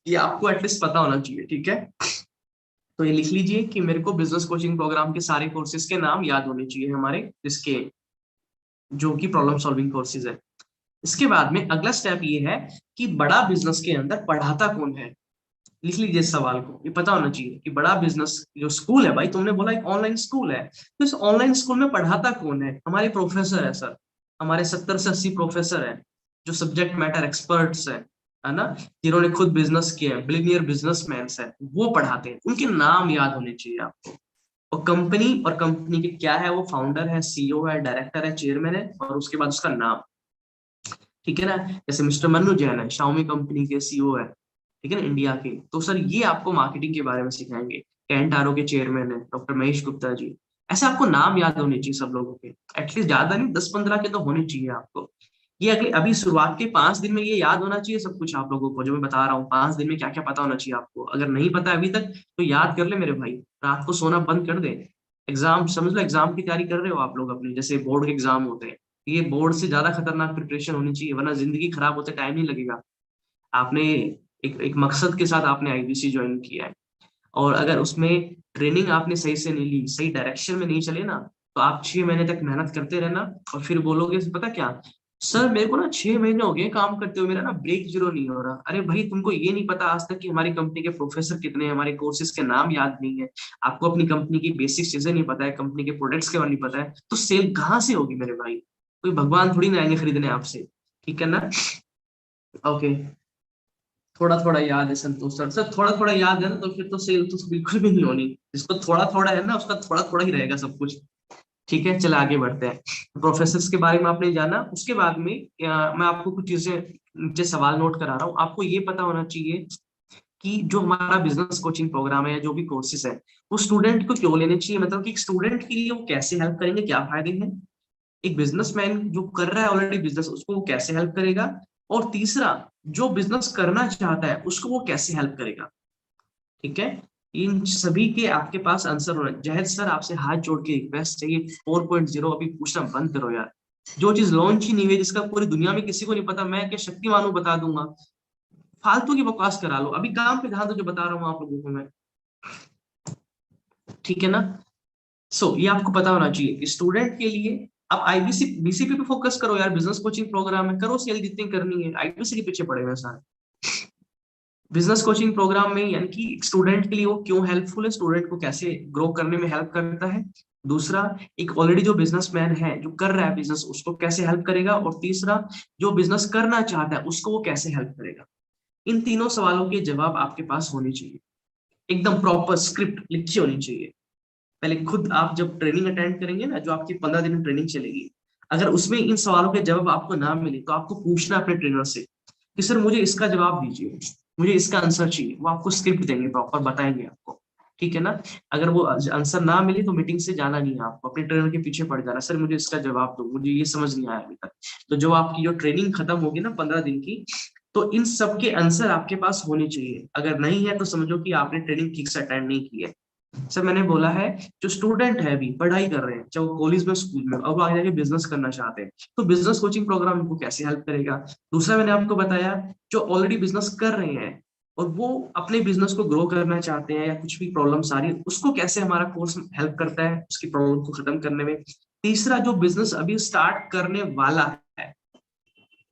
कि आपको एटलीस्ट पता होना चाहिए। ठीक है। तो ये लिख लीजिए कि मेरे को बिजनेस कोचिंग प्रोग्राम के सारे कोर्सेज के नाम याद होने चाहिए हमारे, इसके जो कि प्रॉब्लम सॉल्विंग कोर्सेज है। इसके बाद में अगला स्टेप ये है कि बड़ा बिजनेस के अंदर पढ़ाता कौन है। लिख लीजिए इस सवाल को, ये पता होना चाहिए कि बड़ा बिजनेस जो स्कूल है, भाई तुमने बोला एक ऑनलाइन स्कूल है, तो इस ऑनलाइन स्कूल में पढ़ाता कौन है? हमारे प्रोफेसर है सर, हमारे 70 से 80 प्रोफेसर है, जो सब्जेक्ट मैटर एक्सपर्ट्स है ना, जिन्होंने खुद बिजनेस किया है, बिलियनियर बिजनेसमैन है, वो पढ़ाते हैं, उनके नाम याद होने चाहिए आपको। और कंपनी, और कंपनी के क्या है, वो फाउंडर है, सीईओ है, डायरेक्टर है, चेयरमैन है, और उसके बाद उसका नाम। ठीक है ना। जैसे मिस्टर मनु जैन है, शाओमी कंपनी के सीईओ है। ठीक है ना, इंडिया के। तो सर ये आपको मार्केटिंग के बारे में सिखाएंगे। कैंट आरो के चेयरमैन है डॉक्टर महेश गुप्ता जी। ऐसे आपको नाम याद होने चाहिए सब लोगों के, एटलीस्ट ज्यादा नहीं, 10-15 के तो होने चाहिए आपको। ये अगले अभी शुरुआत के 5 दिन में ये याद होना चाहिए सब कुछ आप लोगों को, जो मैं बता रहा हूँ 5 दिन में क्या क्या पता होना चाहिए आपको। अगर नहीं पता अभी तक तो याद कर ले मेरे भाई, रात को सोना बंद कर दे। एग्जाम समझ लो, एग्जाम की तैयारी कर रहे हो आप लोग अपनी, जैसे बोर्ड के एग्जाम होते हैं, ये बोर्ड से ज्यादा खतरनाक प्रिपरेशन होनी चाहिए, वरना जिंदगी खराब होते टाइम नहीं लगेगा। आपने एक एक मकसद के साथ आपने आईबीसी ज्वाइन किया है, और अगर उसमें ट्रेनिंग आपने सही से नहीं ली, सही डायरेक्शन में नहीं चले ना, तो आप 6 महीने तक मेहनत करते रहना, और फिर बोलोगे पता क्या, सर मेरे को ना 6 महीने हो गए काम करते हुए, मेरा ना ब्रेक जीरो नहीं हो रहा। अरे भाई तुमको ये नहीं पता आज तक कि हमारी कंपनी के प्रोफेसर कितने हैं, हमारे कोर्सेज के नाम याद नहीं है, आपको अपनी कंपनी की बेसिक चीजें नहीं पता है, कंपनी के प्रोडक्ट्स के बारे में नहीं पता है, तो सेल कहाँ से होगी मेरे भाई? कोई भगवान थोड़ी ना आएंगे खरीदने आपसे, ठीक है ना। ओके, थोड़ा थोड़ा याद है संतोष सर, सर थोड़ा थोड़ा याद है ना, तो फिर तो सेल तो बिल्कुल भी नहीं होनी। जिसको थोड़ा थोड़ा है ना उसका थोड़ा थोड़ा ही रहेगा सब कुछ। ठीक है, चलो आगे बढ़ते हैं। प्रोफेसर्स के बारे में आपने जाना, उसके बाद में मैं आपको कुछ चीजें नीचे सवाल नोट करा रहा हूँ। आपको ये पता होना चाहिए कि जो हमारा बिजनेस कोचिंग प्रोग्राम है या जो भी कोर्सेज है, वो स्टूडेंट को क्यों लेने चाहिए, मतलब कि स्टूडेंट के लिए वो कैसे हेल्प करेंगे, क्या फायदे हैं। एक बिजनेसमैन जो कर रहा है ऑलरेडी बिजनेस, उसको वो कैसे हेल्प करेगा। और तीसरा, जो बिजनेस करना चाहता है उसको वो कैसे हेल्प करेगा। ठीक है, इन सभी के आपके पास आंसर होना। जहद सर आपसे हाथ जोड़ के रिक्वेस्ट चाहिए, 4.0 अभी पूछना बंद करो यार। जो चीज लॉन्च ही नहीं हुई, जिसका पूरी दुनिया में किसी को नहीं पता, मैं क्या शक्तिमान हूँ बता दूंगा। फालतू की बकवास करा लो, अभी काम पे ध्यान दो जो बता रहा हूँ आप लोगों को मैं। ठीक है ना। ये आपको पता होना चाहिए कि स्टूडेंट के लिए आप आईबीसी बीसीपी पे फोकस करो यार, बिजनेस कोचिंग प्रोग्राम है, करो सेल जितनी करनी है, आईबीसी के पीछे पड़े हुए हैं सारे। बिजनेस कोचिंग प्रोग्राम में यानी कि स्टूडेंट के लिए वो क्यों हेल्पफुल है, स्टूडेंट को कैसे ग्रो करने में हेल्प करता है। दूसरा, एक ऑलरेडी जो बिजनेसमैन है जो कर रहा है बिजनेस, उसको कैसे हेल्प करेगा। और तीसरा, जो बिजनेस करना चाहता है उसको वो कैसे हेल्प करेगा। इन तीनों सवालों के जवाब आपके पास होने चाहिए, एकदम प्रॉपर स्क्रिप्ट लिखी होनी चाहिए। पहले खुद आप जब ट्रेनिंग अटेंड करेंगे ना, जो आपकी 15 दिन ट्रेनिंग चलेगी, अगर उसमें इन सवालों के जवाब आपको ना मिले तो आपको पूछना अपने ट्रेनर से कि सर मुझे इसका जवाब दीजिए, मुझे इसका आंसर चाहिए। वो आपको स्क्रिप्ट देंगे, प्रॉपर बताएंगे आपको। ठीक है ना। अगर वो आंसर ना मिले तो मीटिंग से जाना नहीं है आपको, अपने ट्रेनर के पीछे पड़ जाना, सर मुझे इसका जवाब दो, मुझे ये समझ नहीं आया अभी तक। तो जो आपकी जो ट्रेनिंग खत्म होगी ना 15 दिन की, तो इन सब के आंसर आपके पास होने चाहिए। अगर नहीं है तो समझो कि आपने ट्रेनिंग ठीक से अटेंड नहीं की है। सर मैंने बोला है, जो स्टूडेंट है अभी पढ़ाई कर रहे हैं, चाहे वो कॉलेज में स्कूल में, अब आगे जाके बिजनेस करना चाहते हैं, तो बिजनेस कोचिंग प्रोग्राम इनको कैसे हेल्प करेगा। दूसरा मैंने आपको बताया, जो ऑलरेडी बिजनेस कर रहे हैं और वो अपने बिजनेस को ग्रो करना चाहते हैं, या कुछ भी प्रॉब्लम्स आ रही है, उसको कैसे हमारा कोर्स हेल्प करता है उसकी प्रॉब्लम को खत्म करने में। तीसरा, जो बिजनेस अभी स्टार्ट करने वाला है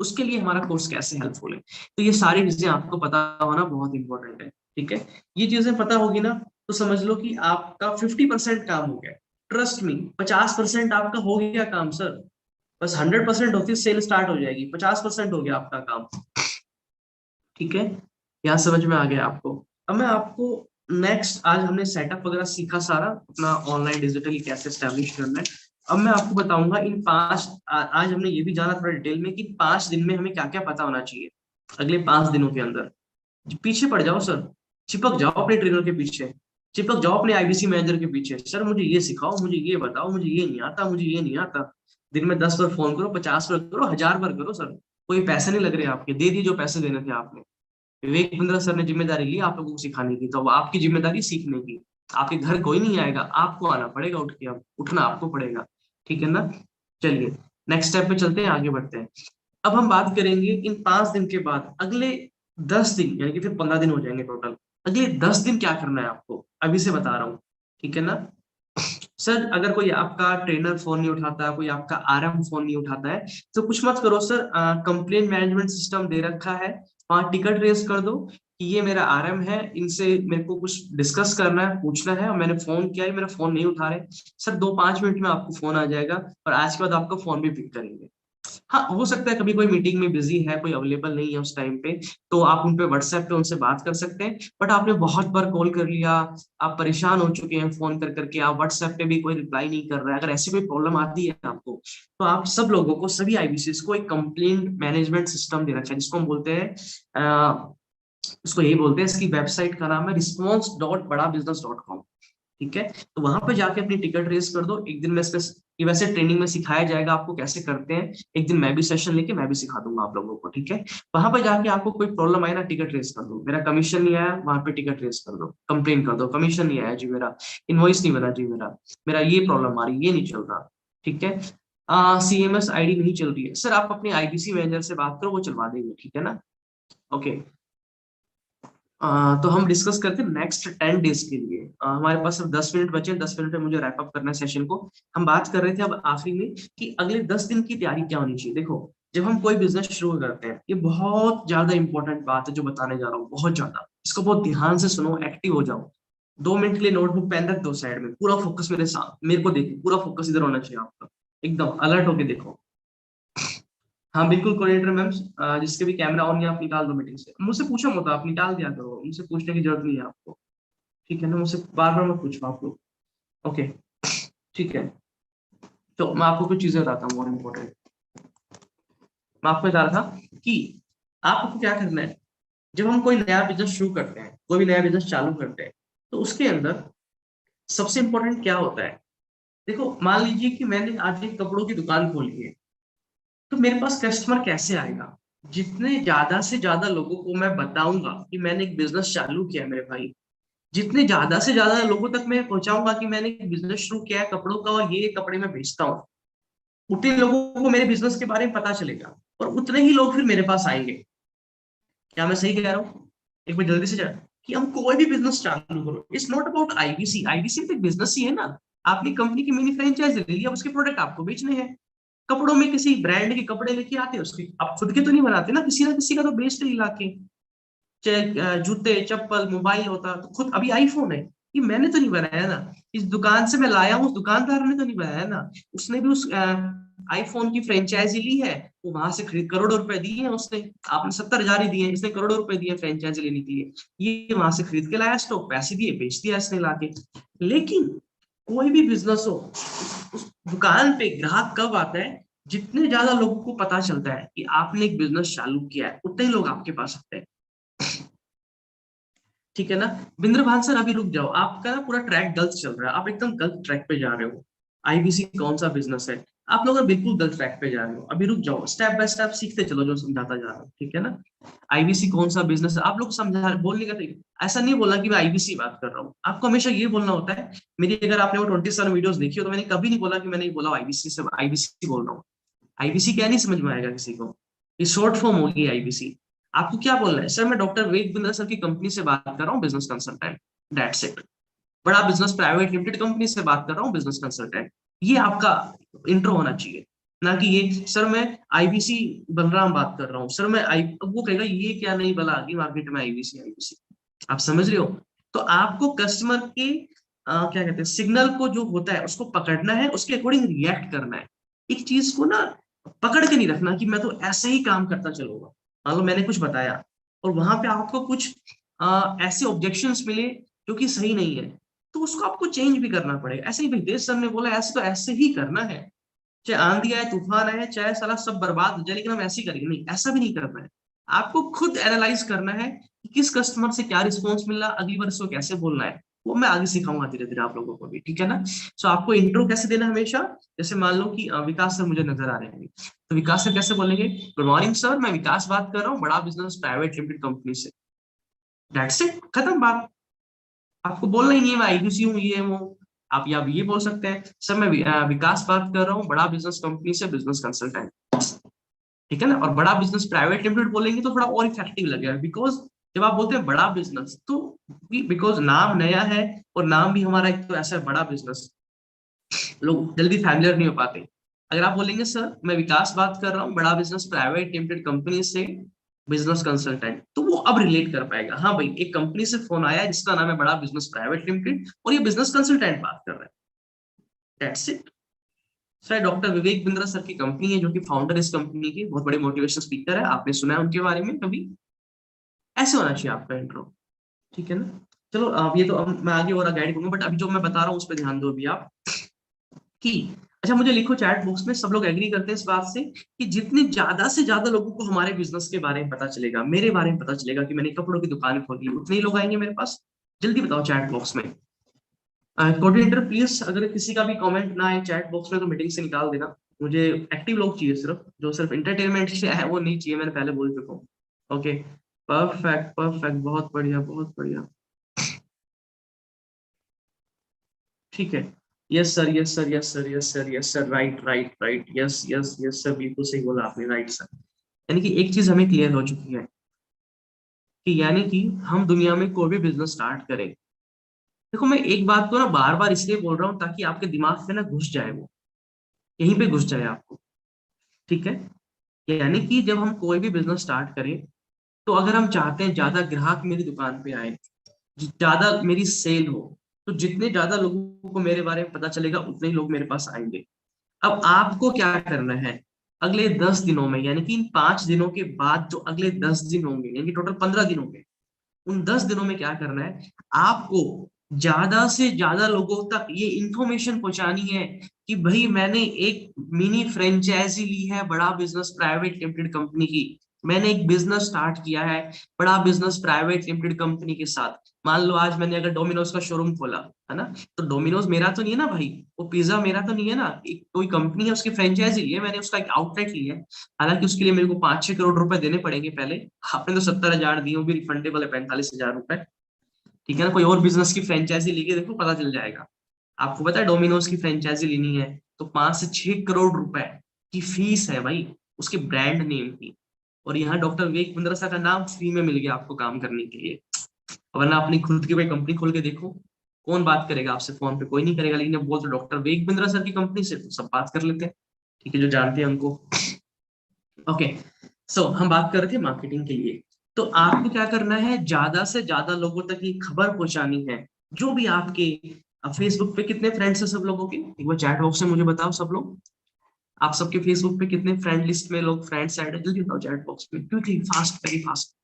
उसके लिए हमारा कोर्स कैसे हेल्पफुल है। तो ये सारी चीजें आपको पता होना बहुत इंपॉर्टेंट है। ठीक है, ये चीजें पता होगी ना, तो समझ लो कि आपका 50% काम हो गया। ट्रस्ट मी, 50% आपका हो गया काम सर। बस 100% होती सेल स्टार्ट हो जाएगी, 50% हो गया आपका काम। ठीक है, यहाँ समझ में आ गया आपको। अब मैं आपको नेक्स्ट, आज हमने सेटअप वगैरह सीखा सारा अपना ऑनलाइन डिजिटली कैसे स्टैब्लिश करना है। अब मैं आपको बताऊंगा इन आज हमने ये भी जाना थोड़ा डिटेल में कि 5 दिन में हमें क्या क्या पता होना चाहिए। अगले 5 दिनों के अंदर पीछे पड़ जाओ सर, चिपक जाओ अपने ट्रेनर के पीछे, चिपक जाओ अपने आईबीसी मैनेजर के पीछे, सर मुझे ये सिखाओ, मुझे ये बताओ, मुझे ये नहीं आता, मुझे ये नहीं आता। दिन में 10 बार फोन करो, 50 बार करो, 1000 बार करो सर। कोई पैसे नहीं लग रहे आपके, दे दिए जो पैसे देने थे आपने। विवेक बिंद्रा सर ने जिम्मेदारी ली आप लोगों को सिखाने की, तो अब आपकी जिम्मेदारी सीखने की। आपके घर कोई नहीं आएगा, आपको आना पड़ेगा, उठ के अब उठना आपको पड़ेगा। ठीक है ना। चलिए नेक्स्ट स्टेप पे चलते हैं, आगे बढ़ते हैं। अब हम बात करेंगे इन 5 दिन के बाद अगले 10 दिन, यानी कि फिर 15 दिन हो जाएंगे टोटल। अगले 10 दिन क्या करना है आपको, अभी से बता रहा हूँ। ठीक है ना। सर अगर कोई आपका ट्रेनर फोन नहीं उठाता, कोई आपका आरएम फोन नहीं उठाता है, तो कुछ मत करो सर, कंप्लेन मैनेजमेंट सिस्टम दे रखा है, वहां टिकट रेज कर दो कि ये मेरा आरएम है, इनसे मेरे को कुछ डिस्कस करना है, पूछना है, और मैंने फोन किया है, मेरा फोन नहीं उठा रहे। सर 2-5 मिनट में आपको फोन आ जाएगा, और आज के बाद आपका फोन भी पिक करेंगे। हाँ, हो सकता है कभी कोई मीटिंग में बिजी है, कोई अवेलेबल नहीं है उस टाइम पे, तो आप उन पे व्हाट्सएप पे उनसे बात कर सकते हैं। बट आपने बहुत बार कॉल कर लिया, आप परेशान हो चुके हैं फोन कर करके, आप व्हाट्सएप पे भी कोई रिप्लाई नहीं कर रहा है, अगर ऐसी कोई प्रॉब्लम आती है आपको, तो आप सब लोगों को, सभी आईबीसीएस को एक कंप्लेंट मैनेजमेंट सिस्टम दे रखा है, जिसको हम बोलते हैं उसको यही बोलते हैं, इसकी वेबसाइट का नाम है response.badabusiness.com। ठीक है, तो वहां पे जाके अपनी टिकट रेस कर दो। एक दिन में इसका ये वैसे ट्रेनिंग में सिखाया जाएगा आपको कैसे करते हैं, एक दिन मैं भी सेशन लेके मैं भी सिखा दूंगा आप लोगों को। ठीक है, वहां पे जाके आपको कोई प्रॉब्लम आए ना, टिकट रेस कर दो। मेरा कमीशन नहीं आया, वहां पे टिकट रेस कर दो, कंप्लेन कर दो, कमीशन नहीं आया जी मेरा, इनवॉइस नहीं बना जी मेरा, मेरा ये प्रॉब्लम आ रही, ये नहीं चल रहा। ठीक है, CMS आईडी नहीं चल रही है सर, आप अपने IBC मैनेजर से बात करो, वो चलवा देंगे। ठीक है ना, ओके। तो हम डिस्कस करते हैं नेक्स्ट 10 डेज के लिए। हमारे पास सिर्फ 10 मिनट बचे हैं, 10 मिनट में मुझे रैप अप करना है सेशन को। हम बात कर रहे थे अब आखिरी में कि अगले 10 दिन की तैयारी क्या होनी चाहिए। देखो, जब हम कोई बिजनेस शुरू करते हैं, ये बहुत ज्यादा इंपॉर्टेंट बात है जो बताने जा रहा हूँ, बहुत ज्यादा। इसको बहुत ध्यान से सुनो, एक्टिव हो जाओ। 2 मिनट के लिए नोटबुक पेन रख दो साइड में, पूरा फोकस मेरे साथ, मेरे को देखो, पूरा फोकस इधर होना चाहिए आपका, एकदम अलर्ट होके देखो। हाँ बिल्कुल, कोऑर्डिनेटर मैम, जिसके भी कैमरा ऑन है आप निकाल दो मीटिंग से। मुझसे पूछो मत, आप निकाल दिया करो, मुझसे पूछने की जरूरत नहीं है आपको। ठीक है ना, मुझसे बार बार मत पूछो आप लोग। ओके, ठीक है। तो मैं आपको कुछ चीजें बताता हूँ, बहुत इंपॉर्टेंट। मैं आपको बता रहा था कि आपको क्या करना है। जब हम कोई नया बिजनेस शुरू करते हैं, कोई भी नया बिजनेस चालू करते हैं, तो उसके अंदर सबसे इंपॉर्टेंट क्या होता है। देखो, मान लीजिए कि मैंने आज एक कपड़ों की दुकान खोली है, तो मेरे पास कस्टमर कैसे आएगा। जितने ज्यादा से ज्यादा लोगों को मैं बताऊंगा कि मैंने एक बिजनेस चालू किया है मेरे भाई, जितने ज्यादा से ज्यादा लोगों तक मैं पहुंचाऊंगा कि मैंने एक बिजनेस शुरू किया है कपड़ों का और ये कपड़े मैं बेचता हूँ, उतने लोगों को मेरे बिजनेस के बारे में पता चलेगा, और उतने ही लोग फिर मेरे पास आएंगे। क्या मैं सही कह रहा हूँ? एक बार जल्दी से जाए कि हम कोई भी बिजनेस चालू करो, it's not about IBC। IBC तो एक बिजनेस ही है ना। आपकी कंपनी की मिनी फ्रेंचाइज ले ली, अब उसके प्रोडक्ट आपको बेचने हैं। कपड़ों में किसी ब्रांड के कपड़े लेके आते हैं, उसके आप खुद के तो नहीं बनाते ना किसी का तो बेचते ही लाके। चाहे जूते चप्पल मोबाइल होता तो खुद, अभी आईफोन है, ये मैंने तो नहीं बनाया ना, इस दुकान से मैं लाया हूँ, उस दुकानदार ने तो नहीं बनाया ना। उसने भी उस आईफोन की फ्रेंचाइजी ली है, वो वहां से खरीद, करोड़ों रुपए दिए हैं उसने। आपने 70,000 ही दिए, इसने करोड़ों रुपए दिए फ्रेंचाइजी लेने के लिए। ये वहां से खरीद के लाया स्टॉक, पैसे दिए, बेच दिया इसने लाके। लेकिन कोई भी बिजनेस हो, उस दुकान पे ग्राहक कब आता है, जितने ज्यादा लोगों को पता चलता है कि आपने एक बिजनेस चालू किया है, उतने ही लोग आपके पास आते हैं। ठीक है ना। बिंद्रभान सर अभी रुक जाओ, आपका ना पूरा ट्रैक गलत चल रहा है, आप एकदम गलत ट्रैक पे जा रहे हो। IBC कौन सा बिजनेस है, आप लोग बिल्कुल गलत ट्रैक पे जा रहे हो। अभी रुक जाओ, स्टेप बाय स्टेप सीखते चलो जो समझाता जा रहा हूँ। ठीक है ना, IBC कौन सा बिजनेस है, आप लोग समझा, बोलने का तरीका ऐसा नहीं बोला कि मैं IBC बात कर रहा हूँ। आपको हमेशा ये बोलना होता है। मेरी अगर आपने वो 27 वीडियोस देखी हो, तो मैंने कभी नहीं बोला कि मैंने बोला IBC से IBC बोल रहा हूँ। IBC क्या नहीं समझ में आएगा किसी को, ये शॉर्ट फॉर्म होगी IBC। आपको क्या बोलना है, सर मैं डॉक्टर वेद बिंद्रा सर की कंपनी से बात कर रहा हूँ, बिजनेस कंसल्टेंट, दैट्स इट। बड़ा बिजनेस प्राइवेट लिमिटेड कंपनी से बात कर रहा हूँ, बिजनेस कंसल्टेंट। ये आपका इंट्रो होना चाहिए, ना कि ये सर मैं IBC बलराम बात कर रहा हूँ, सर मैं आई, अब वो कहेगा ये क्या नहीं बला आगे मार्केट में IBC IBC। आप समझ रहे हो? तो आपको कस्टमर के क्या कहते हैं, सिग्नल को जो होता है उसको पकड़ना है, उसके अकॉर्डिंग रिएक्ट करना है। एक चीज को ना पकड़ के नहीं रखना कि मैं तो ऐसे ही काम करता चलूंगा। मान लो मैंने कुछ बताया और वहां पे आपको कुछ ऐसे ऑब्जेक्शंस मिले जो कि सही नहीं है, तो उसको आपको चेंज भी करना पड़ेगा। ऐसे ही विदेश सर ने बोला ऐसे तो ऐसे ही करना है, चाहे आंधी आए तूफान आए, चाहे साला सब बर्बाद हो जाए, लेकिन हम ऐसे ही करेंगे, नहीं ऐसा भी नहीं करना है। आपको खुद एनालाइज करना है कि किस कस्टमर से क्या रिस्पॉन्स मिल रहा, अगली बार इसको कैसे बोलना है। वो मैं आगे सिखाऊंगा धीरे धीरे आप लोगों को भी। ठीक है ना। सो आपको इंट्रो कैसे देना हमेशा, जैसे मान लो कि विकास सर मुझे नजर आ रहे हैं, तो विकास सर कैसे बोलेंगे, गुड मॉर्निंग सर, मैं विकास बात कर रहा हूँ, बड़ा बिजनेस प्राइवेट लिमिटेड कंपनी से। दैट्स इट, खत्म बात। आपको बोलना ही नहीं है मैं IBC हूँ, ये हूँ। आप या ये बोल सकते हैं, सर मैं विकास बात कर रहा हूँ, बड़ा बिजनेस कंपनी से, बिजनेस कंसल्टेंट। ठीक है ना। और बड़ा बिजनेस प्राइवेट लिमिटेड बोलेंगे तो थोड़ा और इफेक्टिव लगेगा, बिकॉज जब आप बोलते हैं बड़ा बिजनेस तो, बिकॉज नाम नया है, और नाम भी हमारा एक तो ऐसा है बड़ा बिजनेस, लोग जल्दी फैमिलियर नहीं हो पाते। अगर आप बोलेंगे सर मैं विकास बात कर रहा हूँ, बड़ा बिजनेस प्राइवेट लिमिटेड कंपनी से, बिजनेस कंसल्टेंट, तो वो अब रिलेट कर पाएगा, हाँ भाई एक कंपनी से फोन आया है जिसका नाम है बड़ा बिजनेस प्राइवेट लिमिटेड, और ये बिजनेस कंसल्टेंट बात कर रहा है। That's it. Sir doctor Vivek Bindra sir की कंपनी है, जो कि फाउंडर इस कंपनी के, बहुत बड़े मोटिवेशनल स्पीकर है, आपने सुना है उनके बारे में कभी। ऐसे होना चाहिए आपका इंट्रो। ठीक है ना। चलो अब ये तो अब मैं आगे और गाइड करूंगा, बट अभी जो मैं बता रहा हूँ उस पर ध्यान दो अभी आप, कि अच्छा मुझे लिखो चैट बॉक्स में, सब लोग एग्री करते हैं इस बात से कि जितने ज्यादा से ज्यादा लोगों को हमारे बिजनेस के बारे में पता चलेगा, मेरे बारे में पता चलेगा कि मैंने कपड़ों की दुकान खोली, उतने ही लोग आएंगे मेरे पास। जल्दी बताओ चैट बॉक्स में। कोऑर्डिनेटर प्लीज, अगर किसी का भी कमेंट ना आए चैट बॉक्स में तो मीटिंग से निकाल देना। मुझे एक्टिव लोग चाहिए, सिर्फ जो सिर्फ इंटरटेनमेंट से है वो नहीं चाहिए, मैंने पहले बोल चुका हूँ। ओके, परफेक्ट परफेक्ट, बहुत बढ़िया बहुत बढ़िया। ठीक है, yes sir yes sir yes sir yes sir yes sir, right right right, yes yes yes sir, बिल्कुल सही बोला आपने, राइट सर। यानी कि एक चीज हमें क्लियर हो चुकी है कि यानी कि हम दुनिया में कोई भी बिजनेस स्टार्ट करें। देखो मैं एक बात को ना बार बार इसलिए बोल रहा हूँ ताकि आपके दिमाग में ना घुस जाए वो, यहीं पे घुस जाए आपको। ठीक है, यानी कि जब हम कोई भी बिजनेस स्टार्ट करें, तो अगर हम चाहते हैं ज्यादा ग्राहक मेरी दुकान पे आए, ज्यादा मेरी सेल हो, तो जितने ज्यादा लोगों को मेरे बारे में पता चलेगा उतने ही लोग मेरे पास आएंगे। अब आपको क्या करना है, अगले 10 दिनों में, यानी कि इन 5 दिनों के बाद जो अगले 10 दिन होंगे, यानी कि टोटल 15 दिन होंगे, उन 10 दिनों में क्या करना है, आपको ज्यादा से ज्यादा लोगों तक ये इंफॉर्मेशन पहुंचानी है कि भाई मैंने एक मिनी फ्रेंचाइजी ली है बड़ा बिजनेस प्राइवेट लिमिटेड कंपनी की, मैंने एक बिजनेस स्टार्ट किया है बड़ा बिजनेस प्राइवेट लिमिटेड कंपनी के साथ। मान लो आज मैंने अगर डोमिनोज का शोरूम खोला, है ना, तो डोमिनोज मेरा तो नहीं है ना भाई, वो पिज्जा मेरा तो नहीं है ना, एक कोई कंपनी है उसकी फ्रेंचाइजी ली है मैंने, उसका एक आउटलेट लिया है। हालांकि उसके लिए मेरे को 5-6 करोड़ रुपए देने पड़ेंगे पहले, आपने तो 70,000 दिए, वो भी रिफंडेबल है, 45,000 रुपए। ठीक है ना, कोई और बिजनेस की फ्रेंचाइजी लेके देखो, पता चल जाएगा। आपको पता है डोमिनोज की फ्रेंचाइजी लेनी है तो 5 से 6 करोड़ रुपए की फीस है भाई, उसके ब्रांड नेम की। और यहाँ डॉक्टर विवेक बिंद्रा का नाम फ्री में मिल गया आपको काम करने के लिए। वरना अपनी खुद की कोई कंपनी खोल के देखो, कौन बात करेगा आपसे फोन पे, कोई नहीं करेगा, लेकिन जब बोल तो डॉक्टर विवेक बिंद्रा सर की कंपनी से, तो सब बात कर लेते हैं। ठीक है, जो जानते हैं उनको। ओके, सो हम बात कर रहे थे मार्केटिंग के लिए। तो आपको क्या करना है, ज्यादा से ज्यादा लोगों तक ये खबर पहुंचानी है। जो भी आपके फेसबुक पे कितने फ्रेंड्स हैं सब लोगों के, एक बार चैट बॉक्स में मुझे बताओ सब लोग, आप सबके फेसबुक पे कितने फ्रेंड लिस्ट में लोग फ्रेंड्स ऐड है, जल्दी बताओ चैट बॉक्स में, क्विकली फास्ट वेरी फास्ट।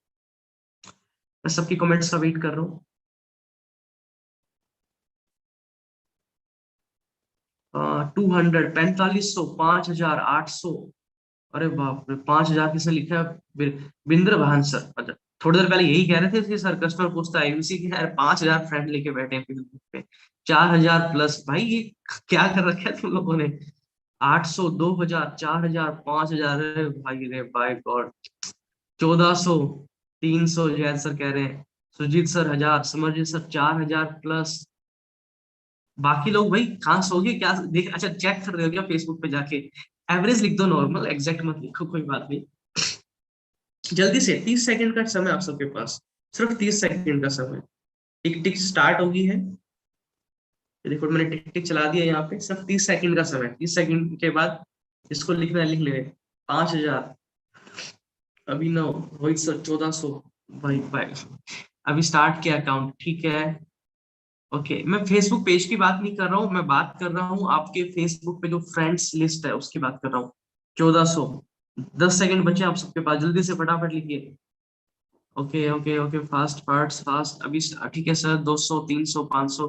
मैं सबकी कमेंट्स का वेट कर रहा हूँ। 200, 4500, 5,800, अरे बाप रे, 5,000 किसने लिखा है? बिंद्र भान सर, अच्छा। थोड़ी देर पहले यही कह रहे थे कि सर कस्टमर पूछता है एबीसी की, यार 5,000 फ्रेंड लेके बैठे हैं फेसबुक पे, 4,000 प्लस, भाई ये क्या कर रखा है तुम लोगों ने? 800, 2,000, 4,000, 5,000, अरे भाई रे बाय गॉड, 1,400, 300, जैद सर कह रहे हैं, Sujeet sir 1,000, Samarjeet sir 4,000 plus. बाकी लोग भाई कहाँ सो गए क्या, देख अच्छा चेक कर रहे हो क्या फेसबुक पे जाके? एवरेज लिख दो, नॉर्मल एग्जैक्ट मत लिखो, कोई बात नहीं। जल्दी से 30 सेकंड का समय आप सबके पास, सिर्फ 30 सेकंड का समय। टिक टिक स्टार्ट होगी है, ये देखो मैंने टिक टिक चला दिया यहाँ पे, सिर्फ 30 सेकंड का समय, 30 सेकंड के बाद इसको लिखना है, लिख ले। 5,000, अभिनव, रोहित सर 1,400, भाई भाई अभी स्टार्ट किया अकाउंट, ठीक है। ओके, मैं फेसबुक पेज की बात नहीं कर रहा हूँ, मैं बात कर रहा हूँ आपके फेसबुक पे जो फ्रेंड्स लिस्ट है उसकी बात कर रहा हूँ। 1,400, 10 सेकंड बचे आप सबके पास, जल्दी से फटाफट लिखिए। Okay okay okay, fast fast fast, अभी ठीक है सर, 200, 300, 500,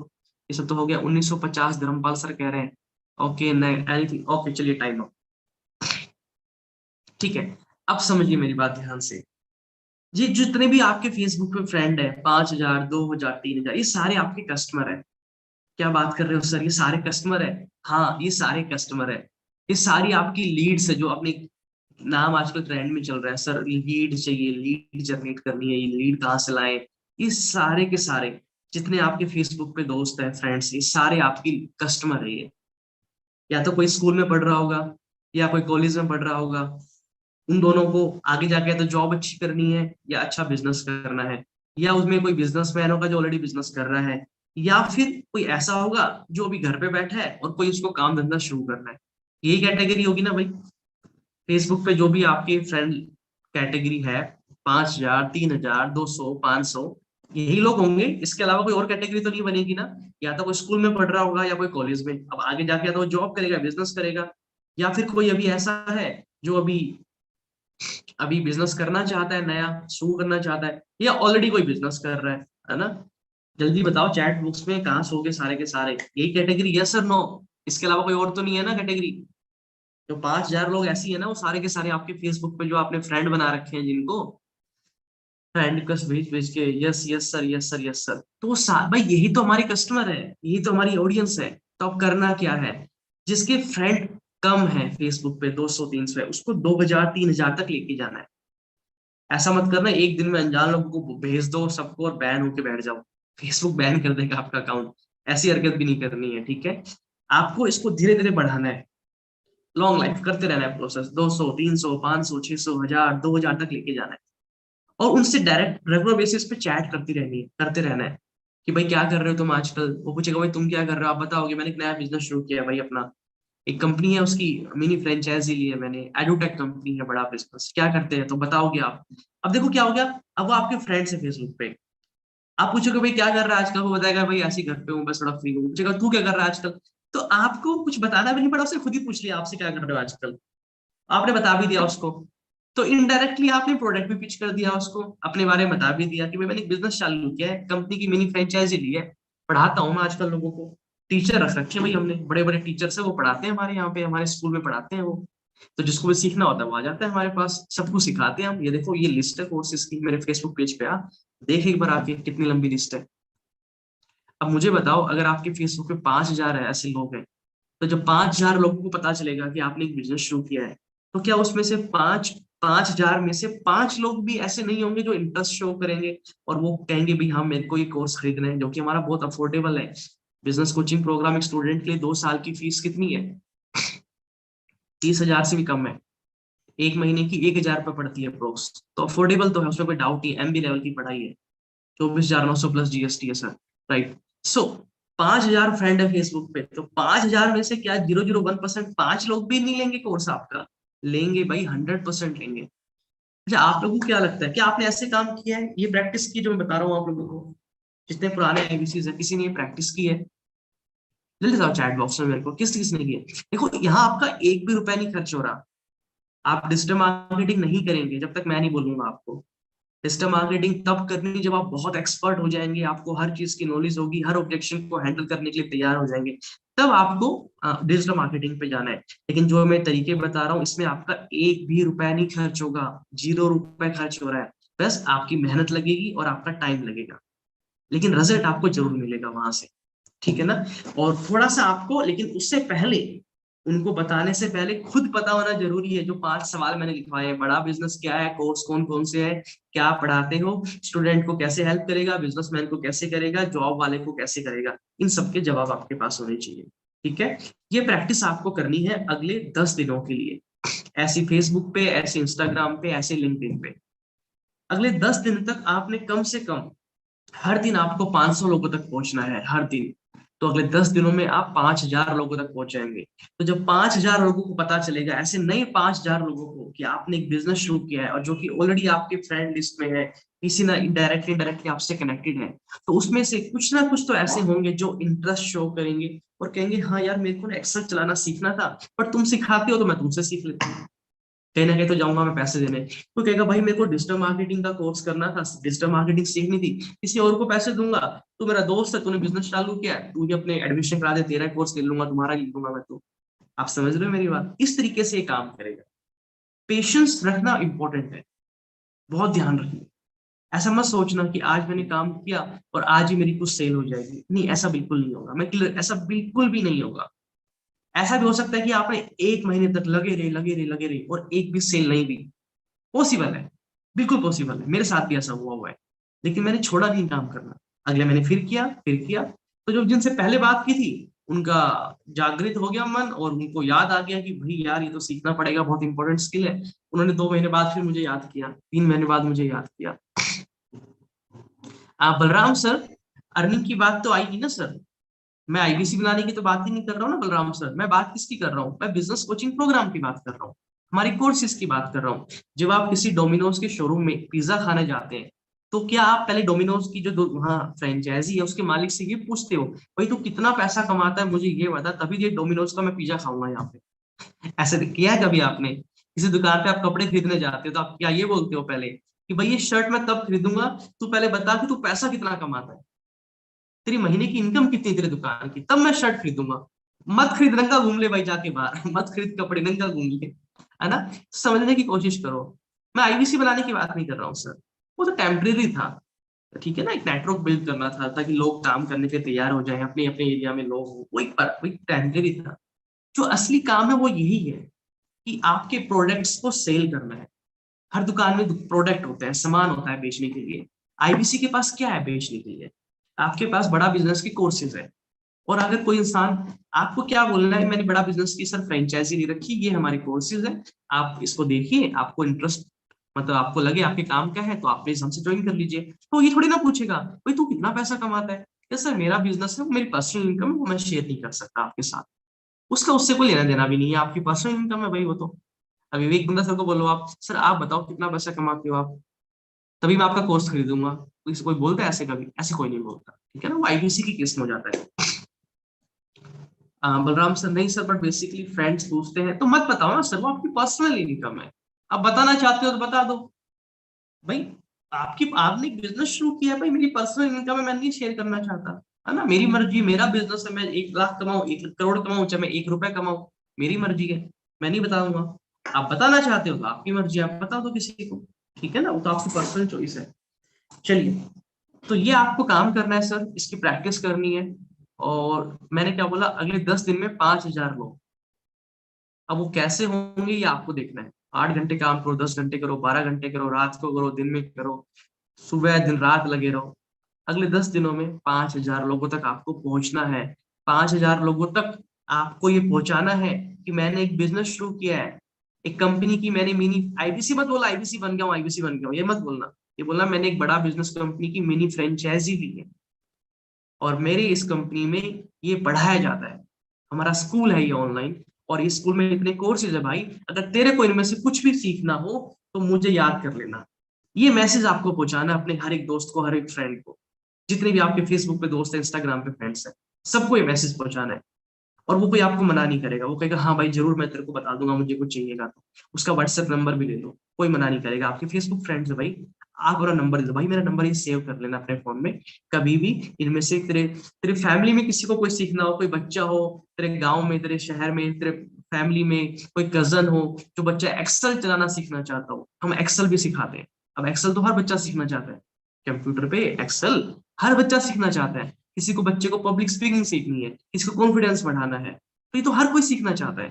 ये सब तो हो गया। 1,950 धर्मपाल सर कह रहे हैं। ओके नहीं एनीथिंग, ओके चलिए टाइम अप। ठीक है, अब समझिए मेरी बात ध्यान से। ये जितने भी आपके फेसबुक पे फ्रेंड है, 5,000, 2,000, 3,000, ये सारे आपके कस्टमर है। क्या बात कर रहे हो सर, ये सारे कस्टमर है? हाँ ये सारे कस्टमर है, ये सारी आपकी लीड्स है, जो अपने नाम आजकल ट्रेंड में चल रहा है सर, लीड चाहिए, लीड जनरेट करनी है, ये लीड कहाँ से लाए, ये सारे के सारे जितने आपके फेसबुक पे दोस्त हैं फ्रेंड्स, ये सारे आपकी कस्टमर है ये। या तो कोई स्कूल में पढ़ रहा होगा, या कोई कॉलेज में पढ़ रहा होगा, उन दोनों को आगे जाके तो जॉब अच्छी करनी है या अच्छा बिजनेस करना है, या उसमें कोई बिजनेसमैन होगा जो ऑलरेडी बिजनेस कर रहा है, या फिर कोई ऐसा होगा जो अभी घर पे बैठा है और कोई उसको काम धंधा शुरू करना है। यही कैटेगरी होगी ना भाई, फेसबुक पे जो भी आपके फ्रेंड कैटेगरी है, 5,000, 3,000, 200, 500, यही लोग होंगे, इसके अलावा कोई और कैटेगरी तो नहीं बनेगी ना। या तो कोई स्कूल में पढ़ रहा होगा या कोई कॉलेज में, अब आगे जाके या तो जॉब करेगा, बिजनेस करेगा, या फिर कोई अभी ऐसा है जो अभी अभी बिजनेस करना चाहता है, नया शुरू करना चाहता है, या ऑलरेडी कोई बिजनेस कर रहा है ना। जल्दी बताओ चैट बॉक्स में, कहाँ सो गए सारे के सारे, यही कैटेगरी, यस और नो? इसके अलावा कोई और तो नहीं है ना कैटेगरी? जो 5,000 लोग ऐसी है ना, वो सारे के सारे आपके फेसबुक पे जो आपने फ्रेंड बना रखे हैं, जिनको फ्रेंड रिक्वेस्ट भेज भेज के yes yes sir yes sir yes sir, तो वो भाई यही तो हमारी कस्टमर है, यही तो हमारी ऑडियंस है। तो अब करना क्या है, जिसके फ्रेंड कम है फेसबुक पे 200 300 है, उसको 2,000 3,000 तक लेके जाना है। ऐसा मत करना एक दिन में अनजान लोगों को भेज दो सबको और बैन होके बैठ जाओ, फेसबुक बैन कर देगा आपका अकाउंट। ऐसी हरकत भी नहीं करनी है, ठीक है? आपको इसको धीरे धीरे बढ़ाना है, लॉन्ग लाइफ करते रहना है प्रोसेस, 200 300 500 600 1000 2000 तक लेके जाना है। और उनसे डायरेक्ट रेगुलर बेसिस पे चैट करती रहनी है, करते रहना है कि भाई क्या कर रहे हो तुम आजकल। वो पूछेगा भाई तुम क्या कर रहे हो, आप बताओगे मैंने एक नया बिजनेस शुरू किया है भाई अपना, एक कंपनी है उसकी मिनी फ्रेंचाइजी ली है मैंने, एडुटेक कंपनी है, बड़ा बिजनेस, क्या करते हैं तो बताओगे आप। अब देखो क्या हो गया, अब वो आपके फ्रेंड्स है फेसबुक पे, आप पूछोगे भाई क्या कर रहा है आजकल, वो बताएगा भाई ऐसे ही घर पे हूँ बस थोड़ा फ्री हूँ। पूछेगा तू क्या कर रहा है आजकल, तो आपको कुछ बताना भी नहीं पड़ा, उसने खुद ही पूछ लिया आपसे क्या कर रहे हो आजकल, आपने बता भी दिया उसको। तो इनडायरेक्टली आपने प्रोडक्ट भी पिच कर दिया उसको, अपने बारे में बता भी दिया कि भाई मैंने एक बिजनेस चालू किया है, कंपनी की मिनी फ्रेंचाइजी ली है, पढ़ाता हूँ मैं आजकल लोगों को, टीचर रख रखे हैं भाई हमने, बड़े बड़े टीचर्स है वो पढ़ाते हैं हमारे यहाँ पे, हमारे स्कूल में पढ़ाते हैं वो। तो जिसको भी सीखना होता है वो आ जाता है हमारे पास, सब कुछ सिखाते हैं हम। ये देखो ये लिस्ट है कोर्सेज की मेरे फेसबुक पेज पे, आ देख एक बार आके कितनी लंबी लिस्ट है। अब मुझे बताओ अगर आपके फेसबुक पे 5,000 है ऐसे लोग हैं, तो जब 5,000 लोगों को पता चलेगा कि आपने एक बिजनेस शुरू किया है, तो क्या उसमें से 5,000 में से 5 लोग भी ऐसे नहीं होंगे जो इंटरेस्ट शो करेंगे और वो कहेंगे भी हाँ मेरे को ये कोर्स खरीदना है, जो कि हमारा बहुत अफोर्डेबल है। बिजनेस कोचिंग प्रोग्राम एक स्टूडेंट के लिए 2 साल की फीस कितनी है, 30,000 से भी कम है, एक महीने की 1,000 रुपये पड़ती है प्रोक्स, तो अफोर्डेबल तो है, उसमें कोई डाउट नहीं, MBA लेवल की पढ़ाई है, 24,900 प्लस GST है सर, राइट? सो 5,000 फ्रेंड है फेसबुक पे, तो 5,000 में से क्या 0.01% 5 लोग भी नहीं लेंगे कोर्स आपका? लेंगे भाई, 100% लेंगे। अच्छा आप लोगों को क्या लगता है, क्या आपने ऐसे काम किया है, ये प्रैक्टिस की जो मैं बता रहा हूँ आप लोगों को, जितने पुराने ABCs है किसी ने ये प्रैक्टिस की है? जल्दी बताओ चैट बॉक्स में मेरे को किस किस ने किया। देखो यहाँ आपका एक भी रुपया नहीं खर्च हो रहा, आप डिजिटल मार्केटिंग नहीं करेंगे जब तक मैं नहीं बोलूंगा आपको। डिजिटल मार्केटिंग तब करनी जब आप बहुत एक्सपर्ट हो जाएंगे, आपको हर चीज की नॉलेज होगी, हर ऑब्जेक्शन को हैंडल करने के लिए तैयार हो जाएंगे, तब आपको डिजिटल मार्केटिंग पे जाना है। लेकिन जो मैं तरीके बता रहा हूँ इसमें आपका एक भी रुपया नहीं खर्च होगा, 0 रुपए खर्च हो रहा है, बस आपकी मेहनत लगेगी और आपका टाइम लगेगा, लेकिन रिजल्ट आपको जरूर मिलेगा वहां से, ठीक है ना? और थोड़ा सा आपको लेकिन उससे पहले, उनको बताने से पहले खुद पता होना जरूरी है। जो 5 सवाल मैंने लिखवाए हैं, बड़ा बिजनेस क्या है, कोर्स कौन कौन से है, क्या पढ़ाते हो, स्टूडेंट को कैसे हेल्प करेगा, बिजनेसमैन को कैसे करेगा, जॉब वाले को कैसे करेगा, इन सबके जवाब आपके पास होने चाहिए, ठीक है? ये प्रैक्टिस आपको करनी है अगले 10 दिनों के लिए, ऐसी फेसबुक पे, ऐसे इंस्टाग्राम पे, ऐसे लिंक्डइन पे। अगले 10 दिन तक आपने कम से कम हर दिन आपको 500 लोगों तक पहुंचना है, हर दिन। तो अगले 10 दिनों में आप 5,000 लोगों तक पहुंचाएंगे। तो जब 5,000 लोगों को पता चलेगा, ऐसे नए 5,000 लोगों को, कि आपने एक बिजनेस शुरू किया है और जो कि ऑलरेडी आपके फ्रेंड लिस्ट में है, किसी ना इनडायरेक्टली डायरेक्टली आपसे कनेक्टेड है, तो उसमें से कुछ ना कुछ तो ऐसे होंगे जो इंटरेस्ट शो करेंगे और कहेंगे हाँ यार मेरे को ना एक्सेल चलाना सीखना था, पर तुम सिखाते हो तो मैं तुमसे सीख लेता हूँ, कहीं ना कहीं तो जाऊंगा मैं पैसे देने। तो कहेगा भाई मेरे को डिजिटल मार्केटिंग का कोर्स करना था, डिजिटल मार्केटिंग सीखनी थी, किसी और को पैसे दूंगा, तू मेरा दोस्त है, तूने बिजनेस चालू किया है, तू ही अपने एडमिशन करा दे, तेरा कोर्स ले लूंगा, तुम्हारा ले लूंगा मैं तो। आप समझ रहे हो मेरी बात? इस तरीके से ये काम करेगा। पेशेंस रखना इंपॉर्टेंट है, बहुत ध्यान रखिए। ऐसा मत सोचना कि आज मैंने काम किया और आज ही मेरी कुछ सेल हो जाएगी, नहीं ऐसा बिल्कुल नहीं होगा, मैं क्लियर, ऐसा बिल्कुल भी नहीं होगा। ऐसा भी हो सकता है कि आपने 1 महीने तक लगे रहे और एक भी सेल नहीं हुई, पॉसिबल है, बिल्कुल पॉसिबल है, मेरे साथ भी ऐसा हुआ है। लेकिन मैंने छोड़ा नहीं काम करना, अगले महीने फिर किया। तो जो जिनसे पहले बात की थी उनका जागृत हो गया मन और उनको याद आ गया कि भाई यार ये तो सीखना पड़ेगा, बहुत इंपॉर्टेंट स्किल है। उन्होंने 2 महीने बाद फिर मुझे याद किया, 3 महीने बाद मुझे याद किया। बलराम सर, अर्निंग की बात तो आएगी ना सर, मैं IBC बनाने की तो बात ही नहीं कर रहा हूँ ना बलराम सर, मैं बात किसकी कर रहा हूँ, मैं बिजनेस कोचिंग प्रोग्राम की बात कर रहा हूँ, हमारी कोर्सेज की बात कर रहा हूँ। जब आप किसी डोमिनोज के शोरूम में पिज्जा खाने जाते हैं, तो क्या आप पहले डोमिनोज की जो वहाँ फ्रेंचाइजी है उसके मालिक से ये पूछते हो भाई तू कितना पैसा कमाता है मुझे ये बता, तभी ये डोमिनोज का मैं पिज्जा खाऊंगा यहाँ पे? ऐसे किया है कभी आपने? किसी दुकान पे आप कपड़े खरीदने जाते हो तो आप क्या ये बोलते हो पहले कि भाई ये शर्ट मैं तब खरीदूंगा, तू पहले बता कि तू पैसा कितना कमाता है, तेरी महीने की इनकम कितनी तेरी दुकान की, तब मैं शर्ट खरीदूंगा? मत खरीद, नंगा घूम ले भाई जाके बाहर, मत खरीद कपड़े, नंगा घूम ले, है ना। समझने की कोशिश करो। मैं आईबीसी बनाने की बात नहीं कर रहा हूँ सर, वो तो टेम्परेरी था, ठीक है ना, एक नेटवर्क बिल्ड करना था ताकि लोग काम करने के तैयार हो जाएं, अपने अपने एरिया में लोग हो, वही टेम्परेरी था। जो असली काम है वो यही है कि आपके प्रोडक्ट्स को सेल करना है। हर दुकान में प्रोडक्ट होते हैं, सामान होता है बेचने के लिए। आईबीसी के पास क्या है बेचने के लिए? आपके पास बड़ा बिजनेस की कोर्सेज है। और अगर कोई इंसान, आपको क्या बोलना है, मैंने बड़ा बिजनेस की सर फ्रेंचाइजी ले रखी, ये हमारे कोर्सेज है, आप इसको देखिए, आपको इंटरेस्ट, मतलब आपको लगे आपके काम का है तो आप प्लीज हमसे ज्वाइन कर लीजिए। तो ये थोड़ी ना पूछेगा भाई तू कितना पैसा कमाता है, या सर मेरा बिजनेस है, वो मेरी पर्सनल इनकम है, वो मैं शेयर नहीं कर सकता आपके साथ। उसका उससे कोई लेना देना भी नहीं है, आपकी पर्सनल इनकम है भाई वो तो। अभी विवेक बिंदा सर को बोलो आप, सर आप बताओ कितना पैसा कमाते हो आप, तभी मैं आपका कोर्स खरीदूंगा। कोई बोलता है ऐसे? कभी ऐसे कोई नहीं बोलता, ठीक है ना, वो आईबीसी की किस्त में हो जाता है। बलराम सर नहीं सर, बट बेसिकली फ्रेंड्स पूछते हैं तो मत बताओ ना सर, वो आपकी पर्सनल इनकम है। आप बताना चाहते हो तो बता दो भाई, आपने बिजनेस शुरू किया है भाई, मेरी पर्सनल इनकम है, मैं नहीं शेयर करना चाहता, है ना, मेरी मर्जी, मेरा बिजनेस है, मैं 1 लाख कमाऊं, 1 करोड़ कमाऊं, चाहे मैं 1 रुपया कमाऊं, मेरी मर्जी है, मैं नहीं बताऊंगा। आप बताना चाहते हो तो आपकी मर्जी, आप बता दो किसी को, ठीक है ना, वो तो आपकी पर्सनल चॉइस है। चलिए, तो ये आपको काम करना है सर, इसकी प्रैक्टिस करनी है। और मैंने क्या बोला, अगले 10 दिन में 5,000 लोग। अब वो कैसे होंगे ये आपको देखना है। 8 घंटे काम करो, 10 घंटे करो, 12 घंटे करो, रात को करो, दिन में करो, सुबह दिन रात लगे रहो। अगले 10 दिनों में 5,000 लोगों तक आपको पहुंचना है। 5,000 लोगों तक आपको ये पहुंचाना है कि मैंने एक बिजनेस शुरू किया है, एक कंपनी की मैंने मिनी, आईबीसी मत बोला आईबीसी बन गया हूँ, आईबीसी बन गया हूँ, ये मत बोलना। ये बोलना मैंने एक बड़ा बिजनेस कंपनी की मिनी फ्रेंचाइजी ली है, और मेरे इस कंपनी में ये पढ़ाया जाता है, हमारा स्कूल है ये ऑनलाइन, और इस स्कूल में इतने कोर्सेज है भाई, अगर तेरे को इनमें से कुछ भी सीखना हो तो मुझे याद कर लेना। ये मैसेज आपको पहुंचाना है अपने हर एक दोस्त को, हर एक फ्रेंड को, जितने भी आपके फेसबुक पे दोस्त है, इंस्टाग्राम पे फ्रेंड्स है, सबको ये मैसेज पहुंचाना है। और वो कोई आपको मना नहीं करेगा, वो कहेगा हाँ भाई जरूर मैं तेरे को बता दूंगा, मुझे कुछ चाहिएगा तो उसका व्हाट्सएप नंबर भी ले लो, कोई मना नहीं करेगा, आपके फेसबुक फ्रेंड्स है भाई। आप मेरा नंबर दे दो भाई, मेरा नंबर ये सेव कर लेना अपने फोन में। कभी भी इनमें से तेरे तेरे फैमिली में किसी को कोई सीखना हो, कोई बच्चा हो तेरे गांव में, तेरे शहर में, तेरे फैमिली में कोई कजन हो जो बच्चा एक्सेल चलाना सीखना चाहता हो, हम एक्सेल भी सिखाते हैं। अब एक्सेल तो हर बच्चा सीखना चाहता है, कंप्यूटर पे एक्सेल हर बच्चा सीखना चाहता है। किसी को बच्चे को पब्लिक स्पीकिंग सीखनी है, किसी को कॉन्फिडेंस बढ़ाना है, तो ये तो हर कोई सीखना चाहता है।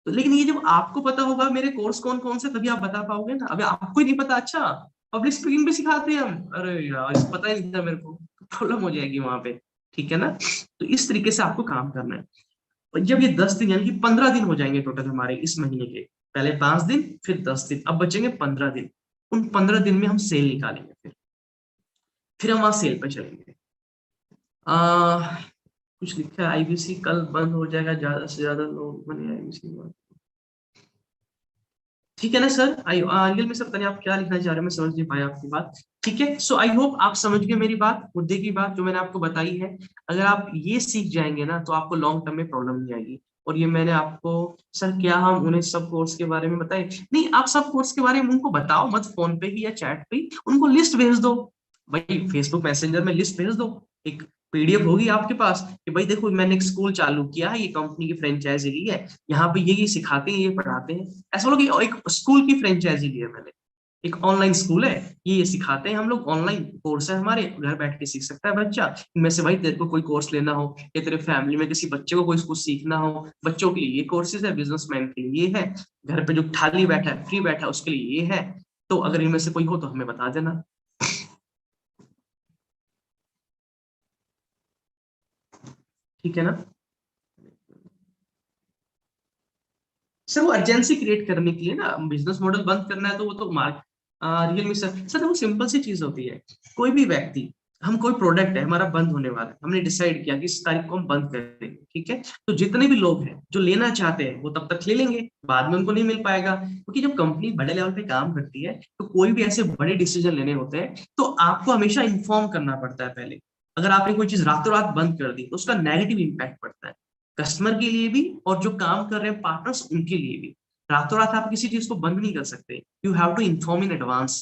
तो लेकिन ये जब आपको पता होगा मेरे कोर्स कौन कौन से, तभी आप बता पाओगे ना। अभी आपको ही नहीं पता, अच्छा पब्लिक स्पीकिंग भी सिखाते हैं हम, अरे यार इसको पता ही नहीं था मेरे को, प्रॉब्लम हो जाएगी वहां पे, ठीक है ना। तो इस तरीके से आपको काम करना है। और जब ये 10 दिन यानी कि 15 दिन हो जाएंगे टोटल हमारे इस महीने के, पहले 5 दिन फिर 10 दिन, अब बचेंगे 15 दिन। उन 15 दिन में हम सेल निकालेंगे, फिर हम वहां सेल पे चलेंगे। आ, कुछ लिखा है आईबीसी कल बंद हो जाएगा, ज्यादा से ज्यादा लोग बने आईबीसी में। ठीक है ना सर, आई रियल में सर, पता नहीं आप क्या लिखना चाह रहे हैं, मैं समझ नहीं पाया आपकी बात। ठीक है, सो आई होप आप समझ गए मेरी बात, मुद्दे की बात जो मैंने आपको बताई है। अगर आप ये सीख जाएंगे ना तो आपको लॉन्ग टर्म में प्रॉब्लम नहीं आएगी। और ये मैंने आपको, सर क्या हम उन्हें सब कोर्स के बारे में बताए? नहीं, आप सब कोर्स के बारे में उनको बताओ मत, फोन पे ही या चैट पे ही उनको लिस्ट भेज दो, भाई फेसबुक मैसेंजर में लिस्ट भेज दो। एक पीडीएफ होगी आपके पास कि भाई देखो मैंने एक स्कूल चालू किया है, ये कंपनी की फ्रेंचाइजी ली है, यहाँ पे ये सिखाते हैं, ये पढ़ाते हैं। ऐसा बोलो कि एक स्कूल की फ्रेंचाइजी ली है मैंने, एक ऑनलाइन स्कूल है, ये सिखाते हैं हम लोग, ऑनलाइन कोर्स है हमारे, घर बैठ के सीख सकता है बच्चा। इनमें से भाई तेरे को कोई कोर्स लेना हो, या तेरे फैमिली में किसी बच्चे को कोई कुछ सीखना हो, बच्चों के लिए ये कोर्सेज है, बिजनेसमैन के लिए ये है, घर पे जो खाली बैठा है फ्री बैठा है उसके लिए ये है। तो अगर इनमें से कोई हो तो हमें बता देना, ठीक है ना। सर वो अर्जेंसी क्रिएट करने के लिए ना, बिजनेस मॉडल बंद करना है तो वो तो मार्क, रियल में सर वो सिंपल सी चीज होती है। कोई भी व्यक्ति, हम कोई प्रोडक्ट है हमारा बंद होने वाला है, हमने डिसाइड किया कि इस तारीख को हम बंद करेंगे, ठीक है, तो जितने भी लोग हैं जो लेना चाहते हैं वो तब तक ले लेंगे, बाद में उनको नहीं मिल पाएगा, क्योंकि जब कंपनी बड़े लेवल पे काम करती है तो कोई भी ऐसे बड़े डिसीजन लेने होते हैं तो आपको हमेशा इन्फॉर्म करना पड़ता है पहले। अगर आपने कोई चीज रातों रात बंद कर दी तो उसका नेगेटिव इम्पैक्ट पड़ता है, कस्टमर के लिए भी और जो काम कर रहे हैं पार्टनर्स उनके लिए भी। रातों रात आप किसी चीज को बंद नहीं कर सकते, you have to inform in advance,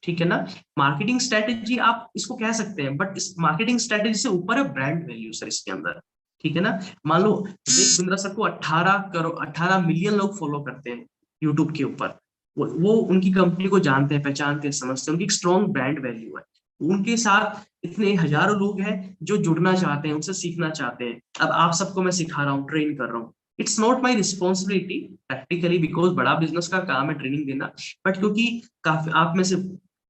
ठीक है ना। मार्केटिंग स्ट्रेटेजी आप इसको कह सकते हैं, बट इस मार्केटिंग स्ट्रेटेजी से ऊपर है ब्रांड वैल्यू सर इसके अंदर, ठीक है ना। मान लो विवेक बिंद्रा सर को 18 मिलियन लोग फॉलो करते हैं यूट्यूब के ऊपर। वो उनकी कंपनी को जानते हैं, पहचानते हैं, समझते हैं, उनकी एक स्ट्रॉन्ग ब्रांड वैल्यू है। उनके साथ इतने हजारों लोग हैं जो जुड़ना चाहते हैं, उनसे सीखना चाहते हैं। अब आप सबको मैं सिखा रहा हूँ, ट्रेन कर रहा हूँ। It's not my responsibility practically, because बड़ा बिजनेस का काम है ट्रेनिंग देना, बट क्योंकि काफी आप में से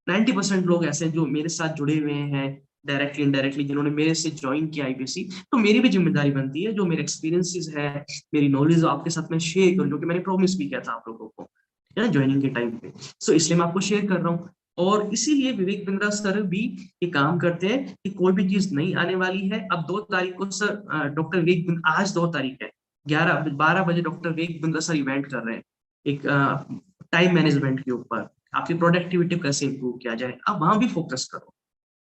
90% लोग ऐसे हैं जो मेरे साथ जुड़े हुए हैं डायरेक्टली इनडायरेक्टली, जिन्होंने मेरे से ज्वाइन किया आईपीसी, तो मेरी भी जिम्मेदारी बनती है जो मेरे एक्सपीरियंसेस है, मेरी नॉलेज आपके साथ में शेयर करूँ, जो कि मैंने प्रॉमिस भी किया था आप लोगों को है ना ज्वाइनिंग के टाइम पे। सो इसलिए मैं आपको शेयर कर रहा हूँ। और इसीलिए विवेक बिंद्रा सर भी ये काम करते हैं कि कोई भी चीज नहीं आने वाली है। अब 2 तारीख को सर डॉक्टर विवेक बिंद्रा, आज 2 तारीख है, 12 बजे doctor Vivek Bindra sir event कर रहे हैं एक टाइम मैनेजमेंट के ऊपर, आपकी प्रोडक्टिविटी कैसे इंप्रूव किया जाए। अब वहां भी फोकस करो,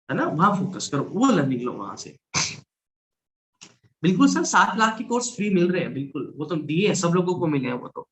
है ना, वहां फोकस करो, वो लर्निंग लो वहां से। बिल्कुल सर, 7 लाख के कोर्स फ्री मिल रहे हैं, बिल्कुल वो तो दिए हैं, सब लोगों को मिले हैं वो तो।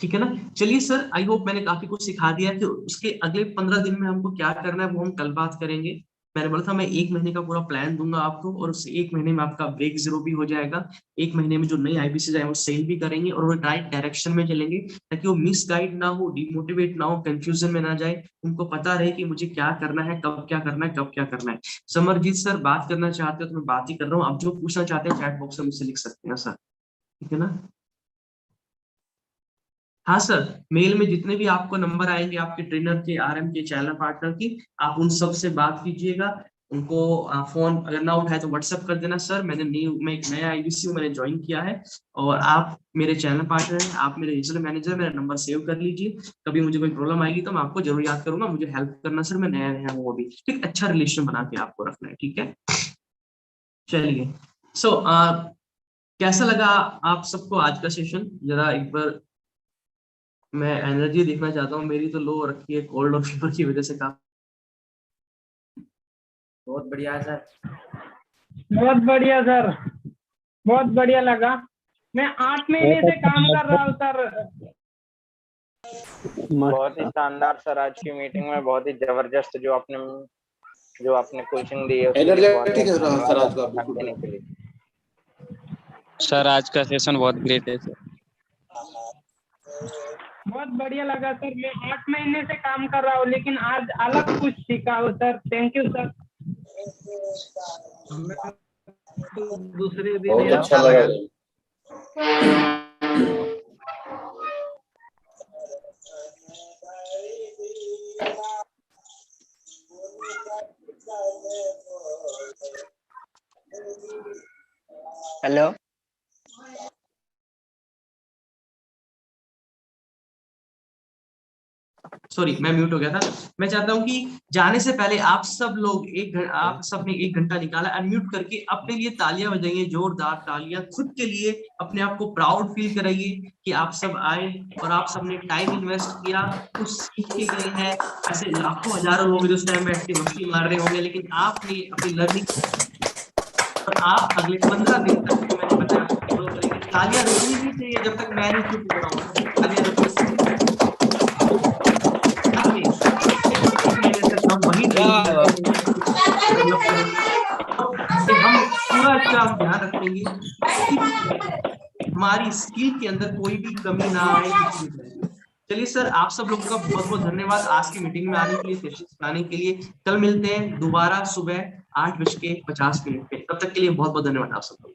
ठीक है ना। चलिए सर, आई होप मैंने काफी कुछ सिखा दिया है कि उसके अगले 15 दिन में हमको क्या करना है वो हम कल बात करेंगे। मैंने बोला था मैं 1 महीने का पूरा प्लान दूंगा आपको, और उस 1 महीने में आपका ब्रेक जीरो भी हो जाएगा। 1 महीने में जो नई आईपीसी जाए वो सेल भी करेंगे, और वो राइट डायरेक्शन में चलेंगे, ताकि वो मिस गाइड ना हो, डिमोटिवेट ना हो, कंफ्यूजन में ना जाए, उनको पता रहे कि मुझे क्या करना है, कब क्या करना है, कब क्या करना है। समरजीत सर बात करना चाहते हो तो मैं बात ही कर रहा हूँ, आप जो पूछना चाहते हैं चैट बॉक्स में मुझसे लिख सकते हैं सर। ठीक है ना। हाँ सर, मेल में जितने भी आपको नंबर आएंगे आपके ट्रेनर के, आरएम के, चैनल पार्टनर की, आप उन सब से बात कीजिएगा। उनको फोन अगर ना उठाए तो व्हाट्सएप कर देना, सर मैं एक नया आईबीसी हूँ, मैंने ज्वाइन किया है, और आप मेरे चैनल पार्टनर हैं, आप मेरे डिजिटल मैनेजर, मेरा नंबर सेव कर लीजिए। कभी मुझे कोई प्रॉब्लम आएगी तो मैं आपको जरूर याद करूंगा, मुझे हेल्प करना सर, मैं नया नया हूँ अभी। ठीक, अच्छा रिलेशन बना के आपको रखना है, ठीक है। चलिए। सो कैसा लगा आप सबको आज का सेशन, जरा एक बार मैं एनर्जी देखना चाहता हूँ, मेरी तो लो रखी है कोल्ड और फीवर की वजह से काफी। बहुत बढ़िया है सर। बहुत बढ़िया सर, बहुत बढ़िया लगा। मैं 8 महीने से काम कर रहा हूँ सर। बहुत ही शानदार सर, आज की मीटिंग में बहुत ही जबरदस्त जो आपने कोचिंग दी है उसके लिए बहुत एनर्जेटिक है बहुत सर आज का, धन्यवाद बिल्कुल देने के लिए। सर आज का सेशन बहुत ग्रेट है सर। बहुत बढ़िया लगा सर। मैं 8 महीने से काम कर रहा हूँ, लेकिन आज अलग कुछ सीखा हूँ सर। Thank you sir. दूसरे दिन बहुत अच्छा लगा। हेलो, सॉरी मैं म्यूट हो गया था। मैं चाहता हूँ कि जाने से पहले आप सब लोग आप सब ने 1 घंटा निकाला, अनम्यूट करके अपने लिए तालियां बजाइए, जोरदार तालियां, खुद के लिए, अपने आप को प्राउड फील कराइए कि आप सब आए और आप सबने टाइम इन्वेस्ट किया, कुछ सीख के गए हैं। ऐसे लाखों हजारों लोग जो उस टाइम बैठ के मस्ती मार रहे होंगे, लेकिन आपने अपनी लर्निंग, और आप अगले 15 दिन तक जो मैंने बताया आपको फॉलो करेंगे। तालियां रुकनी नहीं चाहिए जब तक मैं नहीं चुप हो रहा हूँ, तालियां रुकनी चाहिए। एक महीने तक हम वही ट्रेनिंग डेवलप करेंगे, और हम पूरा इसका हम ध्यान रखेंगे कि हमारी स्किल के अंदर कोई भी कमी ना आए, कुछ भी ना। चलिए सर, आप सब लोगों का बहुत बहुत धन्यवाद आज की मीटिंग में आने के लिए, सेशन आने के लिए। कल मिलते हैं दोबारा सुबह 8:50 पे। तब तक के लिए बहुत बहुत धन्यवाद आप सबको।